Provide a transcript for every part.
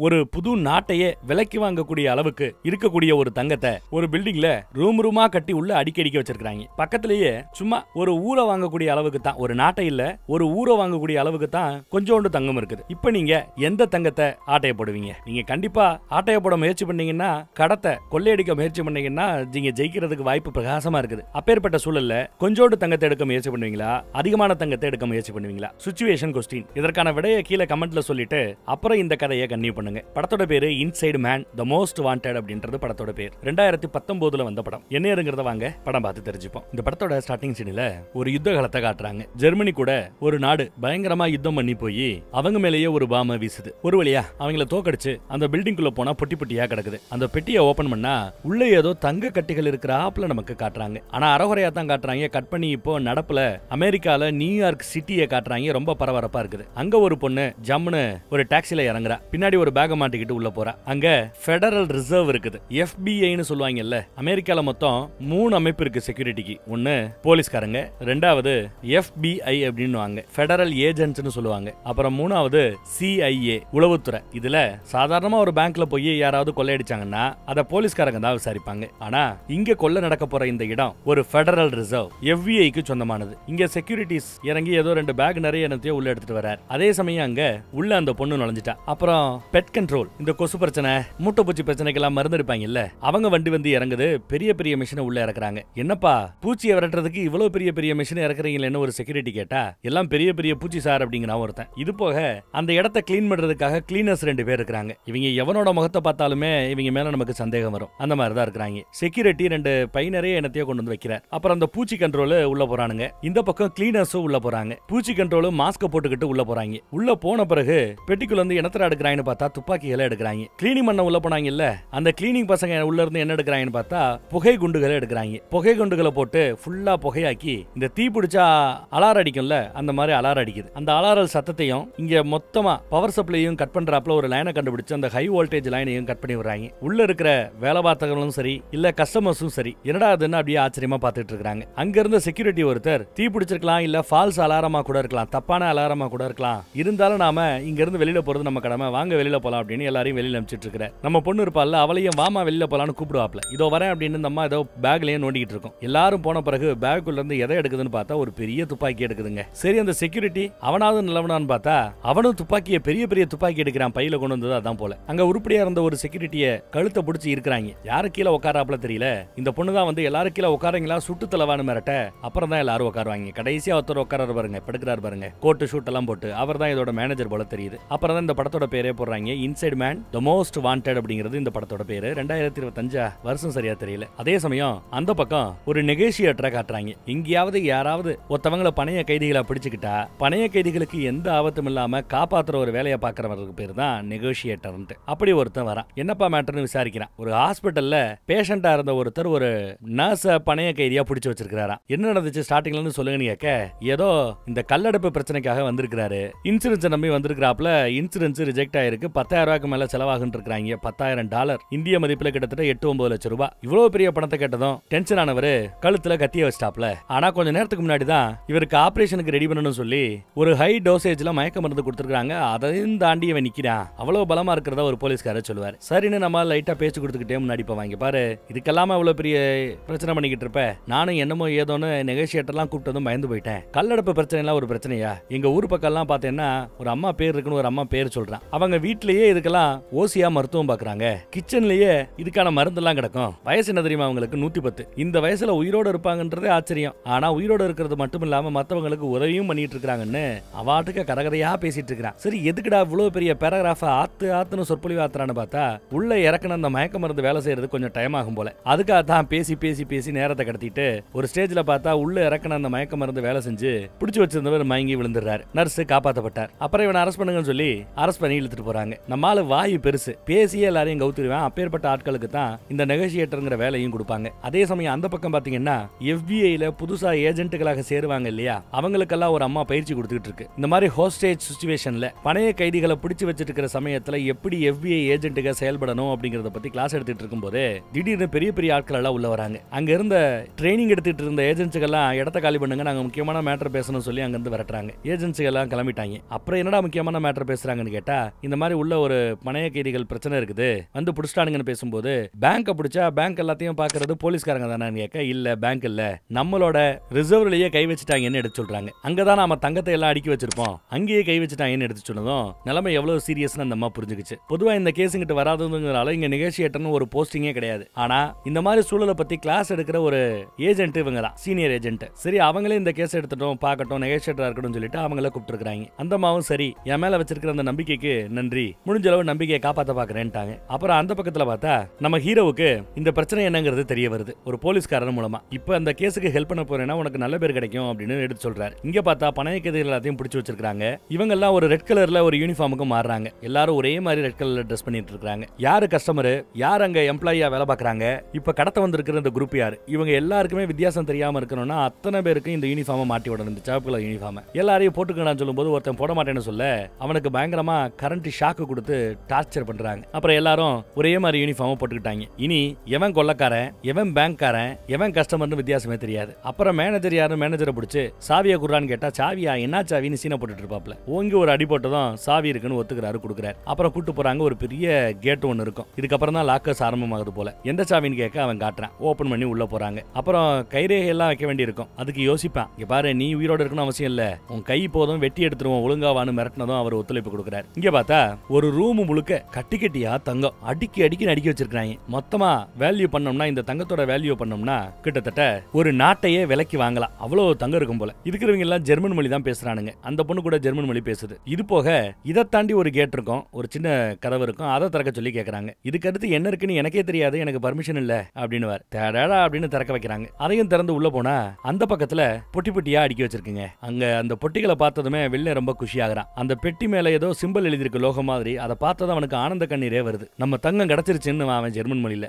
ஒரு புது நாட்டையே விலைக்கு வாங்கக்கூடிய அளவுக்கு இருக்கக்கூடிய ஒரு தங்கத்தை ஒரு பில்டிங்ல ரூமா கட்டி உள்ள அடிக்கடிக்க வச்சிருக்காங்க. பக்கத்திலேயே சும்மா ஒரு ஊரை வாங்கக்கூடிய அளவுக்கு தான், ஒரு நாட்டை இல்ல ஒரு ஊரை வாங்கக்கூடிய அளவுக்கு தான் கொஞ்சோண்டு தங்கம் இருக்குது. இப்ப நீங்க எந்த தங்கத்தை ஆட்டைய போடுவீங்க? நீங்க கண்டிப்பா ஆட்டைய போட முயற்சி பண்ணீங்கன்னா, கடத்தை கொள்ளையடிக்க முயற்சி பண்ணீங்கன்னா நீங்க ஜெயிக்கிறதுக்கு வாய்ப்பு பிரகாசமா இருக்குது. அப்பேற்பட்ட சூழல்ல கொஞ்சோண்டு தங்கத்தை எடுக்க முயற்சி பண்ணுவீங்களா, அதிகமான தங்கத்தை எடுக்க முயற்சி பண்ணுவீங்களா? Situation question. இதற்கான விடையை கீழே கமெண்ட்ல சொல்லிட்டு அப்புறம் இந்த கதையை கன்னியூ பண்ணுங்க. படத்தோட பேரு inside man the most wanted அப்படின்றது படத்தோட பேர். 2019 வந்த படம். என்ன ஏறுங்கிறத வாங்க படம் பார்த்து தெரிஞ்சுப்போம். இந்த படத்தோட ஸ்டார்டிங் சீன்ல ஒரு யுத்த காலத்தை காட்டுறாங்க. ஜெர்மனி கூட ஒரு நாடு பயங்கரமா யுத்தம் பண்ணி போய் அவங்க மேலேயே ஒரு பாம வீசுது. ஒரு வழியா அவங்கள தோக்கடிச்சு அந்த பில்டிங்குள்ள போனா பொட்டி பொட்டியா கிடக்குது. அந்த பெட்டியை ஓபன் பண்ணா உள்ள ஏதோ தங்க கட்டிகள் இருக்கிற ஆப்ல நமக்கு காட்டுறாங்க. ஆனா அறகுறையா தான் காட்டுறாங்க. கட் பண்ணி இப்போ நடப்புல அமெரிக்கால நியூயார்க் சிட்டியை காட்டுறாங்க. ரொம்ப பரபரப்பா இருக்குது. அங்க ஒரு பொண்ணு ஜம்முன்னு ஒரு டாக்ஸில இறங்குறா. பின்னாடி ஒரு பேக மாட்டிக்கிட்டு உள்ள போறா. அங்க ஃபெடரல் ரிசர்வ் இருக்குது. FBI-ன்னு சொல்லுவாங்கல்ல. அமெரிக்கால மொத்தம் 3 அமைப்பு இருக்கு செக்யூரிட்டிக்கு. ஒன்னு போலீஸ்காரங்க, ரெண்டாவது FBI அப்படின்னுவாங்க, ஃபெடரல் ஏஜென்ட்ஸ்னு சொல்லுவாங்க. அப்புறம் மூணாவது CIA, உளவுத்துறை. இதுல சாதாரணமா ஒரு பேங்க்ல போய் யாராவது கொள்ளையடிச்சாங்கன்னா அத போலீஸ்காரங்க தான் விசாரிப்பாங்க. ஆனா இங்க கொள்ளை நடக்க போற இந்த இடம் ஒரு ஃபெடரல் ரிசர்வ், FBI-க்கு சொந்தமானது. இங்க செக்யூரிட்டிஸ் இறங்கி ஏதோ 2 பேக் நிறைய என்னத்தையோ உள்ள எடுத்துட்டு வரார். அதே சமயம் அங்க உள்ள அந்த பொண்ணு நுழைஞ்சிட்டா. அப்புறம் பெட் கண்ட்ரோல், இந்த கொசு பிரச்சனை மூட்டை பூச்சி பிரச்சனைக்கெல்லாம் மருந்து இருப்பாங்க இல்ல, அவங்க வண்டி வந்து இறங்குது. பெரிய பெரிய மிஷினை உள்ள இறக்குறாங்க. என்னப்பா பூச்சியை விரட்டுறதுக்கு இவ்வளவு பெரிய பெரிய மிஷினை இறக்குறீங்களேன்னு ஒரு செக்யூரிட்டி கேட்டா, எல்லாம் பெரிய பெரிய பூச்சி சார் அப்படிங்கிறான் ஒருத்தன். இது போக அந்த இடத்தை கிளீன் பண்றதுக்காக கிளீனர்ஸ் 2 பேர் இருக்காங்க. இவங்க எவனோட முகத்தை பார்த்தாலுமே இவங்க மேல நமக்கு சந்தேகம் வரும். அந்த மாதிரி தான் இருக்காங்க. செக்யூரிட்டி 2 பை நிறைய எண்ணத்தையோ கொண்டு வந்து வைக்கிறார். அப்புறம் அந்த பூச்சி கண்ட்ரோல் உள்ள போறானுங்க. இந்த பக்கம் கிளீனர்ஸும் உள்ள போறாங்க. பூச்சி கண்ட்ரோல் மாஸ்க போட்டுக்கிட்டு உள்ள போறாங்க. உள்ள போன பிறகு பெட்டிக்குள்ள இருந்து என்னத்தர எடுக்கிறாங்கன்னு பார்த்தா துப்பாக்கிகளை எடுக்கிறாங்க. கிளீனிங் பண்ண உள்ள போனாங்க இல்ல, அந்த கிளீனிங் பசங்க உள்ள இருந்து என்ன எடுக்கிறாங்கன்னு பார்த்தா புகை குண்டுகளை எடுக்கிறாங்க. புகை குண்டுகளை போட்டு ஃபுல்லா புகையாக்கி இந்த தீ பிடிச்சா அலாரம் அடிக்கும்ல, அந்த மாதிரி அலாரம் அடிக்குது. அந்த அலாரம் சத்தத்தையும் இங்க மொத்தமா பவர் சப்ளையும் கட் பண்றாப்ல ஒரு லைனை கண்டுபிடிச்சு அந்த ஹை வோல்டேஜ் லைனையும் கட் பண்ணி விடுறாங்க. உள்ள இருக்கிற வேலை பார்த்தவங்களும் சரி இல்ல கஸ்டமர்ஸும் சரி என்னடா அதுன்னு அப்படியே ஆச்சரியமா பார்த்துட்டு இருக்காங்க. அங்க இருந்த செக்யூரிட்டி ஒருத்தர் தீ பிடிச்சிருக்கலாம், இல்ல ஃபால்ஸ் அலாரமா கூட இருக்கலாம், தப்பான அலாரமா கூட இருக்கலாம், இருந்தாலும் நாம இங்க இருந்து வெளியில போறது நம்ம கடமை, வாங்க வெளியில போலாம் அப்படின்னு எல்லாரையும் வெளியில அனுப்பிச்சிட்டு இருக்கிற நம்ம பொண்ணு இருப்பால, அவளையும் வாமா வெளியில போலான்னு கூப்பிடுவாப்ல. இதோ வரேன் அப்படின்னு இந்த அம்மா ஏதோ பேக்லயே நோண்டிக்கிட்டு இருக்கும். எல்லாரும் போன பிறகு பேக்குள்ள இருந்து எதை எடுக்குதுன்னு பார்த்தா ஒரு பெரிய துப்பாக்கி எடுக்குதுங்க. சரி அந்த செக்யூரிட்டி அவனாவது நல்லவனான்னு பார்த்தா அவனும் துப்பாக்கியை பெரிய பெரிய துப்பாக்கி எடுக்கிறான். பையில கொண்டு வந்தது அதான் போல. அங்க உருப்படியா இருந்த ஒரு செக்யூரிட்டியை கழுத்தை பிடிச்சி இருக்கிறாங்க. யாரு கீழே உட்காராப்ல தெரியல. இந்த பொண்ணு தான் வந்து எல்லாரும் கீழே உட்காரங்களா சுட்டு தலைவான்னு மிரட்ட அப்புறம் தான் எல்லாரும் உட்காருவாங்க. கடைசியா ஒருத்தர் உட்காராரு பாருங்க, படுக்கிறாரு பாருங்க, கோட்டு ஷூட் எல்லாம் போட்டு. அவர் தான் இதோட மேனேஜர் போல தெரியுது. அப்புறம் தான் இந்த படத்தோட பேரே போடுறாங்க, inside man the most wanted அப்படிங்கிறது இந்த படத்தோட பேரு. 2025 வருஷம் சரியா தெரியல. அதே சமயம் அந்த பக்கம் ஒரு நெகோசியேட்டரை காட்டுறாங்க. எங்கேயாவது யாராவது ஒருத்தவங்கள பணைய கைதிகளா பிடிச்சுக்கிட்டா பணைய கைதிகளுக்கு எந்த ஆபத்தும் இல்லாம காப்பாத்துற ஒரு வேலையை பாக்குறவருக்கு பேர் தான் நெகோசியேட்டர். அப்படி ஒருத்தன் வரான். என்னப்பா மேட்டர்னு விசாரிக்கிறான். ஒரு ஹாஸ்பிட்டல்ல பேஷண்டா இருந்த ஒருத்தர் ஒரு நர்ஸ பணைய கைதியா பிடிச்சு வச்சிருக்காராம். என்ன நடந்துச்சு ஸ்டார்டிங்ல சொல்லுங்கன்னு கேட்க, ஏதோ இந்த கல்லடைப்பு பிரச்சனைக்காக வந்திருக்காரு, இன்சூரன்ஸ் நம்பி வந்திருக்காப்ல, இன்சூரன்ஸ் ரிஜெக்ட் ஆயிருக்கு, 10,000 ரூபாய்க்கு மேல செலவாகுன்னு இருக்காங்க. $10,000 இந்திய மதிப்புல கிட்டத்தட்ட 8-9 லட்சம் ரூபாய். இவ்வளவு பெரிய பணத்தை கேட்டதும் டென்ஷன் ஆனவரு கழுத்துல கத்திய வச்சிட்டாப்ல. ஆனா கொஞ்ச நேரத்துக்கு முன்னாடி தான் இவருக்கு ஆபரேஷனுக்கு ரெடி பண்ணணும்னு சொல்லி ஒரு ஹை டோசேஜ்ல மயக்க மருந்து கொடுத்துருக்காங்க. அதையும் தாண்டி இவன் நிக்கிறான். அவ்வளவு பலமா இருக்கிறதா ஒரு போலீஸ்காரர் சொல்லுவார். சரின்னு நம்ம லைட்டா பேச்சு கொடுத்துக்கிட்டே முன்னாடி போவாங்க. பாரு, இதுக்கெல்லாம் இவ்வளவு பெரிய பிரச்சனை பண்ணிக்கிட்டு இருப்ப, நானும் என்னமோ ஏதோன்னு நெகோசியேட்டர்லாம் கூப்பிட்டதும் பயந்து போயிட்டேன். கல்லடப்பு பிரச்சனை எல்லாம் ஒரு பிரச்சனையா? எங்க ஊர் பக்கம் எல்லாம் பார்த்தேன்னா ஒரு அம்மா பேர் இருக்குன்னு ஒரு அம்மா பேர் சொல்றான். அவங்க வீட்லயே இதுக்கெல்லாம் ஓசியா மருத்துவம் பாக்குறாங்க. கிச்சன்லயே இதுக்கான மருந்து எல்லாம் கிடக்கும். வயசு என்ன தெரியுமா அவங்களுக்கு? 110. இந்த வயசுல உயிரோட இருப்பாங்கன்றதே ஆச்சரியம். ஆனா உயிரோட இருக்கிறது மட்டும் இல்லாம மத்தவங்களுக்கு உதவியும் பண்ணிட்டு இருக்காங்கன்னு அவாட்டுக்கு கரகரையா பேசிட்டு இருக்கிறான். சரி, எதுக்குடா இவ்வளவு பெரிய பேராகிராஃப ஆத்துன்னு சொற்பொழிவு ஆத்துறான்னு பார்த்தா உள்ள இறக்குன அந்த மயக்க மருந்து வேலை செய்யறது கொஞ்சம் டைம் ஆகும் போல. அதுக்காக தான் பேசி பேசி பேசி நேரத்தை கடத்திட்டு ஒரு ஸ்டேஜ்ல பார்த்தா உள்ள இறக்குன அந்த மயக்க மருந்து வேலை செஞ்சு பிடிச்சு வச்சிருந்தவர் மயங்கி விழுந்துறாரு. நர்ஸ் காப்பாத்தப்பட்டார். அப்புறம் இவனை அரெஸ்ட் பண்ணுங்கன்னு சொல்லி அரெஸ்ட் பண்ணி இழுத்துட்டு போறாங்க. நம்மால வாயு பெருசு, பேசியே எல்லாரையும் கவுத்துருவேன். அப்பேற்பட்ட ஆட்களுக்கு தான் இந்த நெகோசியேட்டர்ங்கிற வேலையும் கொடுப்பாங்க. அதே சமயம் அந்த பக்கம் பாத்தீங்கன்னா FBI-ல புதுசா ஏஜென்ட்டுகளாக சேருவாங்க இல்லையா, அவங்களுக்கெல்லாம் ஒரு அம்மா பயிற்சி கொடுத்துட்டு இருக்கு. இந்த மாதிரி ஹோஸ்டேஜ் சிச்சுவேஷன்ல பணைய கைதிகளை பிடிச்சு வச்சிட்டு இருக்கிற சமயத்துல எப்படி FBI ஏஜென்ட்டுக செயல்படணும் அப்படிங்கறத பத்தி கிளாஸ் எடுத்துட்டு இருக்கும் போது திடீர்னு பெரிய பெரிய ஆட்கள் எல்லாம் உள்ள வராங்க. அங்க இருந்த ட்ரைனிங் எடுத்துட்டு இருந்த ஏஜென்ட்ஸ்கெல்லாம் இடத்த காலி பண்ணுங்க, நாங்க முக்கியமான மேட்டர் பேசணும் சொல்லி அங்க இருந்து விரட்டுறாங்க. ஏஜென்ட்ஸ்கள் எல்லாம் கிளம்பிட்டாங்க. அப்புறம் என்னடா முக்கியமான மேட்டர் பேசுறாங்கன்னு கேட்டா, இந்த மாதிரி உள்ள ஒரு பணைய கைதிகள் பிரச்சனை இருக்குது வந்து புடிச்சிட்டானுங்கன்னு பேசும்போது பேங்க பிடிச்சா பேங்க் எல்லாத்தையும் பாக்குறது போலீஸ்காரங்க தானே கேட்க, இல்ல பேங்க் இல்ல நம்மளோட ரிசர்வ்லயே கை வச்சுட்டாங்கன்னு எடுத்து சொல்றாங்க. அங்கதான் நாம தங்கத்தை எல்லாம் அடுக்கி வச்சிருப்போம், அங்கேயே கை வச்சுட்டாங்கன்னு எடுத்து சொன்னதும் நிலைமை எவ்வளவு சீரியஸ்னு அந்த அம்மா புரிஞ்சுக்கிச்சு. பொதுவா இந்த கேஸ் கிட்ட வராதுங்கிறனால இங்க நெகோசியேட்டர்னு ஒரு போஸ்டிங்கே கிடையாது. ஆனா இந்த மாதிரி சூழலை பத்தி கிளாஸ் எடுக்கிற ஒரு ஏஜென்ட் இவங்க தான், சீனியர் ஏஜென்ட். சரி அவங்களே இந்த கேஸ் எடுத்துட்டோம் பார்க்கட்டும், நெகோசியேட்டரா இருக்கட்டும் சொல்லிட்டு அவங்கள கூப்பிட்டுருக்காங்க. அந்த அம்மாவும் சரி என் மேல வச்சிருக்கிற அந்த நம்பிக்கைக்கு நன்றி, முடிஞ்ச அளவு நம்பிக்கையை காப்பாத்த பாக்குறேன்ட்டாங்க. அப்புறம் அந்த பக்கத்துல பார்த்தா நம்ம ஹீரோவுக்கு இந்த பிரச்சனை என்னங்கிறது தெரிய வருது ஒரு போலீஸ்காரன் மூலமா. இப்ப அந்த கேஸுக்கு ஹெல்ப் பண்ண போறேன்னா உனக்கு நல்ல பேர் கிடைக்கும் அப்படின்னு எடுத்து சொல்றாரு. இங்க பார்த்தா பணைய கைதிகள் எல்லாத்தையும் பிடிச்சு வச்சிருக்காங்க. இவங்க எல்லாம் ஒரு ரெட் கலர்ல ஒரு யூனிஃபார்முக்கு மாறுறாங்க. எல்லாரும் ஒரே மாதிரி ரெட் கலர்ல ட்ரெஸ் பண்ணிட்டு இருக்காங்க. யாரு கஸ்டமர், யார் அங்க எம்ப்ளாயியா வேலை பாக்குறாங்க, இப்ப கடத்த வந்திருக்கிற இந்த குரூப் யாரு, இவங்க எல்லாருக்குமே வித்தியாசம் தெரியாம இருக்கணும்னா அத்தனை பேருக்கு இந்த யூனிஃபார்மை மாட்டி விடணும். இந்த சிவப்பு கலர் யூனிஃபார்ம் எல்லாரையும் போட்டுக்கணும்னு சொல்லும்போது ஒருத்தன் போட மாட்டேன்னு சொல்ல அவனுக்கு பயங்கரமா கரண்ட் ஷாக்கு கொடுத்து டார்ச்சர் பண்றாங்க. அப்புறம் எல்லாரும் ஒரே மாதிரி யூனிஃபார்ம் போட்டுக்கிட்டாங்க. இனி எவன் கொள்ளக்காரன், எவன் பேங்க்காரன், எவன் கஸ்டமர்னு வித்தியாசமே தெரியாது. அப்புறம் மேனேஜர் யாரும் மேனேஜரை பிடிச்சு சாவியை குடுறான்னு கேட்டா சாவியா என்ன சாவின்னு சீனை போட்டுட்டு இருப்பாப்ல. ஓங்கி ஒரு அடி போட்டதும் சாவி இருக்குன்னு ஒத்துக்கிறாரு, கொடுக்குறாரு. அப்புறம் கூட்டு போறாங்க. ஒரு பெரிய கேட் ஒன்னு இருக்கும். இதுக்கப்புறம் தான் லாக்கர்ஸ் ஆரம்பமாகுது போல. எந்த சாவின்னு கேட்க அவன் காட்டுறான். ஓபன் பண்ணி உள்ள போறாங்க. அப்புறம் கைரேகை எல்லாம் வைக்க வேண்டி இருக்கும். அதுக்கு யோசிப்பான், இங்க பாரு நீ உயிரோட இருக்கணும் அவசியம் இல்ல, உன் கை போதும் வெட்டி எடுத்துருவோம் ஒழுங்காவான்னு மிரட்டினதும் அவர் ஒத்துழைப்பு கொடுக்குறாரு. இங்க பார்த்தா ஒரு ரூம் முழுக்க கட்டி கட்டியா தங்கம் அடிக்கி அடுக்கி வச்சிருக்காங்க. மொத்தமா வேல்யூ பண்ணோம்னா இந்த தங்கத்தோட வேல்யூ பண்ணோம்னா கிட்டத்தட்ட ஒரு நாட்டையே விலைக்கு வாங்கலாம், அவ்வளவு தங்கம் இருக்கும் போல. இருக்கிறவங்க எல்லாம் ஜெர்மன் மொழி தான் பேசுறானுங்க. அந்த பொண்ணு கூட ஜெர்மன் மொழி பேசுது. இது போக இதை தாண்டி ஒரு கேட் இருக்கும், ஒரு சின்ன கதவு இருக்கும். அதை திறக்க சொல்லி கேட்கறாங்க. இதுக்கு அடுத்து என்ன இருக்குன்னு எனக்கே தெரியாது, எனக்கு பர்மிஷன் இல்ல அப்படின்னு தேடாடா அப்படின்னு திறக்க வைக்கிறாங்க. அதையும் திறந்து உள்ள போனா அந்த பக்கத்துல பொட்டி பொட்டியா அடுக்கி வச்சிருக்குங்க. அங்க அந்த பொட்டிகளை பார்த்ததுமே வெளில ரொம்ப குஷியாகிறான். அந்த பெட்டி மேல ஏதோ சிம்பிள் எழுதிருக்கு லோகம் மாதிரி. அதை பார்த்ததும் அவனுக்கு ஆனந்த கண்ணீரே வருது. நம்ம தங்கம் கிடைச்சிருச்சுன்னு அவன் ஜெர்மன் மொழியில.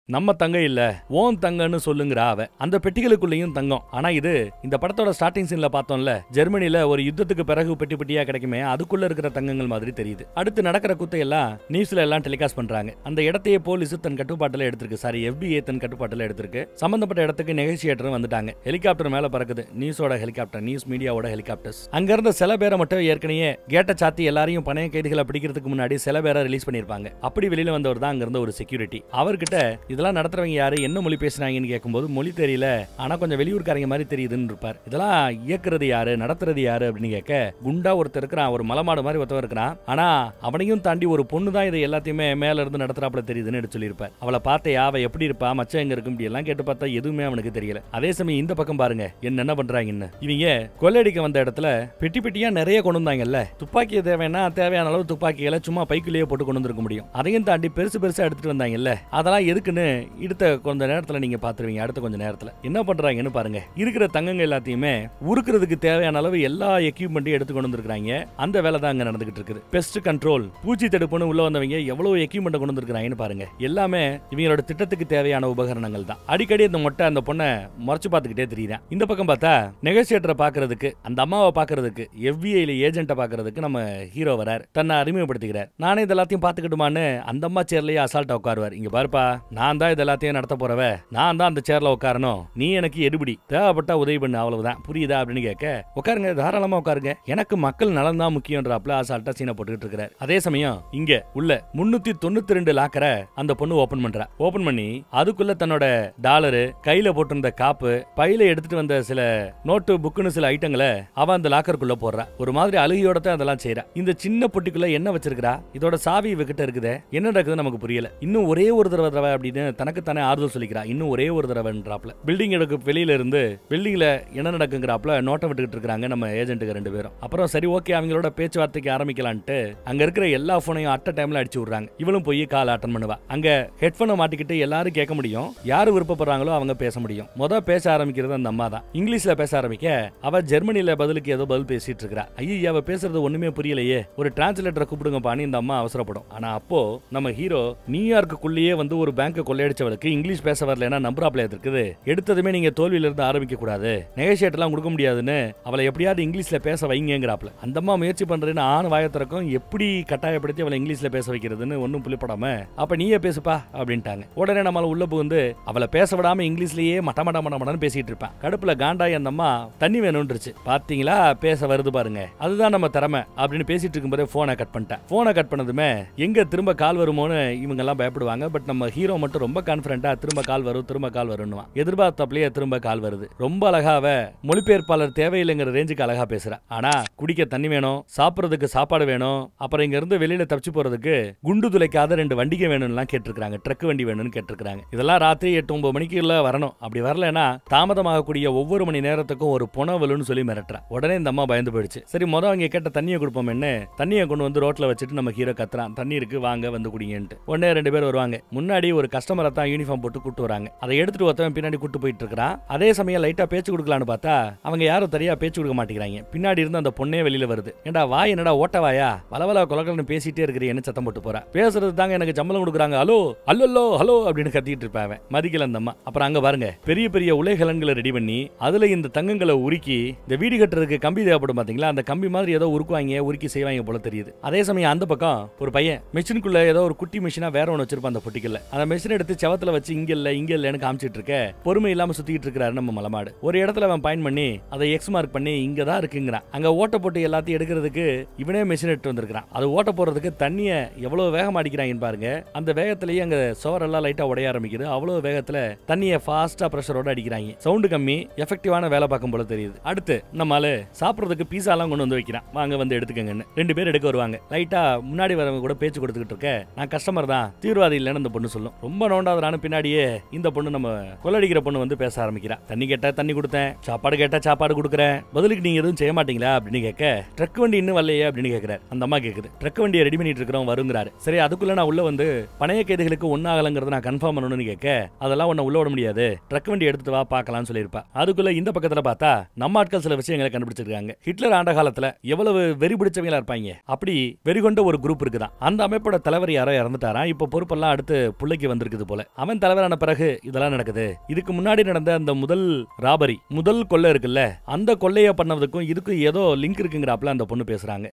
நம்ம தங்கம் இல்ல ஓன் தங்கன்னு சொல்லுங்கிற அவ. அந்த பெட்டிகளுக்குள்ளேயும் தங்கம். ஆனா இது இந்த படத்தோட ஸ்டார்டிங் சீன்ல பார்த்தோம்ல, ஜெர்மனில ஒரு யுத்தத்துக்கு பிறகு பெட்டி பெட்டியா கிடைக்குமே, அதுக்குள்ள இருக்கிற தங்கங்கள் மாதிரி தெரியுது. அடுத்து நடக்கிற குத்தையெல்லாம் நியூஸ்ல எல்லாம் டெலிகாஸ்ட் பண்றாங்க. அந்த இடத்தையே போலீஸ் தன் கட்டுப்பாட்டுல எடுத்திருக்கு. சாரி, FBI தன் கட்டுப்பாட்டுல எடுத்திருக்கு. சம்பந்தப்பட்ட இடத்துக்கு நெகோசியேட்டரும் வந்துட்டாங்க. ஹெலிகாப்டர் மேல பறக்குது. நியூஸோட ஹெலிகாப்டர், நியூஸ் மீடியாவோட ஹெலிகாப்டர்ஸ். அங்க இருந்த சில பேரை மட்டும் ஏற்கனவே கேட்ட சாத்தி எல்லாரையும் பணைய கைதிகளை பிடிக்கிறதுக்கு முன்னாடி சில பேரை ரிலீஸ் பண்ணிருப்பாங்க. அப்படி வெளியில வந்தவர் தான் அங்க இருந்த ஒரு செக்யூரிட்டி. அவர்கிட்ட இதெல்லாம் நடத்துறவங்க யாரு, என்ன மொழி பேசுறாங்கன்னு கேட்கும்போது மொழி தெரியல, ஆனா கொஞ்சம் வெளியூர்காரங்க மாதிரி தெரியுதுன்னு இருப்பார். இதெல்லாம் இயக்குறது யாரு, நடத்துறது யாரு அப்படின்னு கேட்க, குண்டா ஒருத்தர் இருக்கிறான், ஒரு மலமாடு மாதிரி ஒருத்தவர் இருக்கிறான். ஆனா அவனையும் தாண்டி ஒரு பொண்ணு தான் இதை எல்லாத்தையுமே மேல இருந்து நடத்துறாப்புல தெரியுதுன்னு எடுத்து சொல்லியிருப்பார். அவளை பார்த்த அவ எப்படி இருப்பா, மச்சம் எங்க இருக்கும் இப்படி எல்லாம் கேட்டு பார்த்தா எதுவுமே அவனுக்கு தெரியல. அதே சமயம் இந்த பக்கம் பாருங்க என்ன பண்றாங்கன்னு. இவங்க கொள்ளையடிக்க வந்த இடத்துல பெட்டி பெட்டியா நிறைய கொண்டு வந்தாங்கல்ல. துப்பாக்கி தேவைன்னா தேவையான அளவு துப்பாக்கிகளை சும்மா பைக்குள்ளேயே போட்டு கொண்டு வந்திருக்க முடியும். அதையும் தாண்டி பெருசு பெருசா எடுத்துட்டு வந்தாங்கல்ல. அதெல்லாம் எதுக்குன்னு அடுத்த கொஞ்ச நேரத்துல நீங்க பாத்துருவீங்க. அடுத்த கொஞ்ச நேரத்துல என்ன பண்றாங்கன்னு பாருங்க. இருக்கிற தங்கங்கள் எல்லாத்தையுமே உருக்குறதுக்கு தேவையான அளவு எல்லா எக்யூப்மெண்ட்டையும் எடுத்து கொண்டு வந்திருக்காங்க. அந்த வேலை தான் அங்க நடந்துகிட்டு இருக்குது. பெஸ்ட் கண்ட்ரோல், பூச்சி தடுப்புன்னு உள்ள வந்தவங்க எவ்வளவு எக்யூப்மெண்ட் கொண்டு வந்திருக்காங்கன்னு பாருங்க. எல்லாமே இவங்களோட திட்டத்துக்கு தேவையான உபகரணங்கள் தான். அடிக்கடி அந்த மொட்டை அந்த பொண்ணை முறைச்சு பார்த்துக்கிட்டே தெரியுதான். இந்த பக்கம் பார்த்தா நெகோசியேட்டரை பாக்குறதுக்கு, அந்த அம்மாவை பாக்குறதுக்கு, FBI ஏஜென்ட்டை பாக்குறதுக்கு நம்ம ஹீரோ வரார். தன்னை அறிமுகப்படுத்திக்கிறார். நானே இதெல்லாத்தையும் பாத்துக்கிட்டுமான்னு அந்த அம்மா சேர்லயே அசால்ட்டா உட்காருவார். இங்க பாருப்பா, நான் தான் இதெல்லாத்தையும் நடத்த போறவ, நான் தான் அந்த சேர்ல உட்காரணும், நீ எனக்கு எடுபடி, தேவைப்பட்டா உதவி பண்ணு, அவ்வளவுதான், புரியுதா அப்படின்னு கேட்க, உட்காருங்க தாராளமா உட்காருங்க, எனக்கு மக்கள் நலன் தான் முக்கியம்ன்றாப்ல அசால்ட்டா சீனை போட்டுக்கிட்டு இருக்கிறார். அதே சமயம் இங்க உள்ள 392 லாக்கரை அந்த பொண்ணு ஓபன் பண்றா. ஓபன் பண்ணி அதுக்குள்ள தன்னோட டாலரு, கையில போட்டிருந்த காப்பு, பையில எடுத்துட்டு வந்த சில நோட்டு புக்குன்னு சில ஐட்டங்களை அவ அந்த லாக்கருக்குள்ள போடுறா. ஒரு மாதிரி அழுகையோட தான் அதெல்லாம் செய்யறா. இந்த சின்ன பொட்டிக்குள்ள என்ன வச்சிருக்கா, இதோட சாவி இவகிட்ட இருக்குதே, என்ன நடக்குது நமக்கு புரியல. இன்னும் ஒரே ஒரு தடவை அப்படின்னு தனக்கு தானே ஆறுதல் சொல்லிக்கிறா. இன்னும் ஒரே ஒரு தடவைன்றாப்ல பில்டிங் எடுக்க வெளியில இருந்து பில்டிங்ல என்ன நடக்குங்கிறாப்ல நோட்டை விட்டுக்கிட்டு இருக்காங்க நம்ம ஏஜென்ட்டுக்கு 2 பேரும். அப்புறம் சரி ஓகே அவங்களோட பேச்சுவார்த்தைக்கு ஆரம்பிக்கலான்ட்டு அங்க இருக்கிற எல்லா போனையும் அட்ட டைம்ல அடிச்சு விடுறாங்க. இவளும் போய் கால் அட்டன் பண்ணுவா. அங்க ஹெட்போனை மாட்டிக்கிட்டு எல்லாரும் கேட்க முடியும், யாரு விருப்பப்படுறாங்களோ அவங்க பேச முடியும். பேச ஆரம்பிக்கிறது அந்த அம்மா தான். இங்கிலீஷ்ல பேச ஆரம்பிக்க அவ ஜெர்மனில பதிலுக்கு ஏதோ பதில் பேசிட்டு இருக்கா. ஐயா அவ பேசுறது ஒண்ணுமே புரியலையே, ஒரு டிரான்ஸ்லேட்டரை கூப்பிடுங்க பாணி இந்த அம்மா அவசரப்படும். ஆனா அப்போ நம்ம ஹீரோ நியூயார்க்குள்ளேயே வந்து ஒரு பேங்க் கொள்ளையடிச்சவளுக்கு இங்கிலீஷ் பேச வரலன்னா நம்புறாப்ல இருக்குது. எடுத்ததுமே நீங்க தோல்வியில இருந்து ஆரம்பிக்க கூடாது, நெகோஷியேட் எல்லாம் கொடுக்க முடியாதுன்னு அவளை எப்படியாவது இங்கிலீஷ்ல பேச வைங்கிறாப்ல. அந்த அம்மா முயற்சி பண்றேன்னு ஆண் வாயத்திறக்கும் எப்படி கட்டாயப்படுத்தி அவளை இங்கிலீஷ்ல பேச வைக்கிறதுன்னு ஒன்னும் புலிப்படாம அப்ப நீயே பேசுப்பா அப்படின்ட்டாங்க. உடனே நம்மள உள்ள புகுந்து அவளை பேச விடாம இங்கிலீஷ்லயே மட்டமடமடமடன்னு பேசிட்டு இருப்பான். கடுப்புல காண்டாய் அந்த அம்மா தண்ணி வேணும்ன்றுச்சு. பாத்தீங்களா பேச வருது பாருங்க, அதுதான் நம்ம திறமை அப்படின்னு பேசிட்டு இருக்கும்போதே போனை கட் பண்ணிட்டேன். போனை கட் பண்ணதுமே எங்க திரும்ப கால் வருமோன்னு இவங்க எல்லாம் பயப்படுவாங்க. பட் நம்ம ஹீரோ மட்டும் ரொம்ப கான்பிடண்டா திரும்ப கால் வரும் திரும்ப கால் வரும்னுவான். எதிர்பார்த்தப்பலயே திரும்ப கால் வருது. ரொம்ப அழகாவ மொழிபெயர்ப்பாளர் தேவையில்லைங்கிற ரேஞ்சுக்கு அழகா பேசுறா. ஆனா குடிக்க தண்ணி வேணும், சாப்பிடறதுக்கு சாப்பாடு வேணும், அப்புறம் இங்க இருந்து வெளியில தப்பிச்சு போறதுக்கு குண்டு துளைக்காத 2 வண்டிகை வேணும்னு கேட்டிருக்காங்க, ட்ரக் வண்டி வேணும்னு கேட்டிருக்காங்க. இதெல்லாம் ராத்திரி 8-9 மணிக்குள்ள வரணும். அப்படி வரலன்னா தாமதமாகக்கூடிய ஒவ்வொரு மணி நேரத்துக்கும் ஒரு புனவலுன்னு சொல்லி மிரட்டுறா. உடனே இந்த அம்மா பயந்து போயிடுச்சு. சரி மொதல் அவங்க கேட்ட தண்ணியை கொடுப்போம் என்ன, தண்ணியை கொண்டு வந்து ரோட்ல வச்சுட்டு நம்ம ஹீரோ கத்துறான், தண்ணி இருக்கு வாங்க வந்து குடிங்கன்ட்டு. உடனே 2 பேர் வருவாங்க. முன்னாடி ஒரு கஸ்டமரை தான் யூனிஃபார்ம் போட்டு கூட்டு வராங்க. அதை எடுத்துட்டு ஒருத்தவன் பின்னாடி கூட்டு போயிட்டு இருக்கான். அதே சமயம் லைட்டா பேச்சு கொடுக்கலான்னு பார்த்தா அவங்க யாரும் சரியா பேச்சு கொடுக்க மாட்டேங்கிறாங்க. பின்னாடி இருந்து அந்த பொண்ணே வெளியில வருது. ஏண்டா வாய் என்னடா ஓட்ட வாயா, வளவலா கொலகலன்னு பேசிட்டே இருக்கிற என்ன சத்தம் போட்டு போறா, பேசுறது தாங்க எனக்கு சம்பளம் கொடுக்குறாங்க, ஹலோ ஹலோ ஹலோ அப்படின்னு கத்திட்டு இருப்பாங்க. மதிக்கல அந்த அம்மா. அப்புறம் அங்க பாருங்க பெரிய பெரிய உலைகலன்களை ரெடி பண்ணி அதுல இந்த தங்கங்களை உருக்கி இந்த வீடு கட்டுறதுக்கு கம்பி தேவைப்படும் பாத்தீங்களா, அந்த கம்பி மாதிரி ஏதோ உருக்குவாங்க உருக்கி செய்வாங்க போல தெரியுது. அதே சமயம் அந்த பக்கம் ஒரு பையன் மிஷினுக்குள்ள ஏதோ ஒரு குட்டி மிஷினா வேற ஒன்று வச்சிருப்பான். அந்த பொட்டிக்கல்ல அந்த மிஷின் எடுத்து செவத்துல வச்சு இங்க இல்லன்னு காமிச்சிட்டு இருக்க பொறுமை இல்லாம சுத்திட்டு இருக்காரு நம்ம மலமாடு. ஒரு இடத்துல அவன் பாயிண்ட் பண்ணி அதை எக்ஸ் மார்க் பண்ணி இங்கதான் இருக்குங்கிறான். அங்க ஓட்ட போட்டு எல்லாத்தையும் எடுக்கிறதுக்கு இவனே மிஷின் எடுத்து வந்திருக்கான். அது ஓட்ட போறதுக்கு தண்ணிய எவ்வளவு வேகமா அடிக்கிறாங்க பாருங்க. அந்த வேகத்திலேயே அங்க சுவரெல்லாம் லைட்டா உடைய ஆரம்பிக்குது. அவ்வளவு வேகத்துல தண்ணிய ஃபாஸ்டா பிரஷரோட அடிக்கிறாங்க. சவுண்டு கம்மி, எஃபெக்டிவான வேலை பார்க்கும் போல தெரியுது. அடுத்து நம்மால சாப்பிடுறதுக்கு பீஸா எல்லாம் கொண்டு வந்து வைக்கிறான், வாங்க வந்து எடுத்துக்கங்கன்னு. 2 பேர் எடுக்க வருவாங்க. லைட்டா முன்னாடி வரவங்க கூட பேச்சு கொடுத்துக்கிட்டு இருக்க, நான் கஸ்டமர் தான் தீவிரவாதி இல்லைன்னு அந்த பொண்ணு சொல்லும். ரொம்ப நோண்டாதரான பின்னாடியே இந்த பொண்ணு நம்ம கொள்ளடிக்கிற பொண்ணு வந்து பேச ஆரம்பிக்கிறா. தண்ணி கேட்டா தண்ணி கொடுத்தேன், சாப்பாடு கேட்டா சாப்பாடு கொடுக்குறேன், பதிலுக்கு நீங்க எதுவும் செய்ய மாட்டீங்களா அப்படின்னு கேட்க, ட்ரக் வண்டி இன்னும் வரலையே அப்படின்னு கேட்கிறார். அந்த அம்மா கேக்குது, ட்ரக் வண்டியை ரெடி பண்ணிட்டு இருக்கிறோம் வருங்கிறாரு. சரி அதுக்குள்ள நான் உள்ள வந்து பணைய கைதிகளுக்கு ஒன்னாகலங்கிறத நான் கன்ஃபார்ம் பண்ணணும்னு கேட்க, அதெல்லாம் உன்னை உள்ள விட முடியாது, ட்ரக் வண்டி எடுத்துட்டு வா பார்க்கலாம்னு சொல்லியிருப்பா. அதுக்குள்ள இந்த பக்கத்துல பார்த்தா நம்ம ஆட்கள் சில விஷயங்களை கண்டுபிடிச்சிருக்காங்க. ஹிட்லர் ஆண்ட காலத்துல எவ்வளவு வெறி பிடிச்சவங்களா இருப்பாங்க, அப்படி வெறி கொண்ட ஒரு குரூப் இருக்குதான். அந்த அமைப்போட தலைவர் யாரோ இறந்துட்டாராம். இப்ப பொறுப்பெல்லாம் அடுத்து புள்ளைக்கு வந்திருக்குது போல. அவன் தலைவரான பிறகு இதெல்லாம் நடக்குது. இதுக்கு முன்னாடி நடந்த அந்த முதல் ராபரி, முதல் கொள்ளை இருக்குல்ல, அந்த கொள்ளைய பண்ணதுக்கும் இதுக்கும் ஏதோ லிங்க் இருக்குங்கிறாப்ல அந்த பொண்ணு பேசுறாங்க.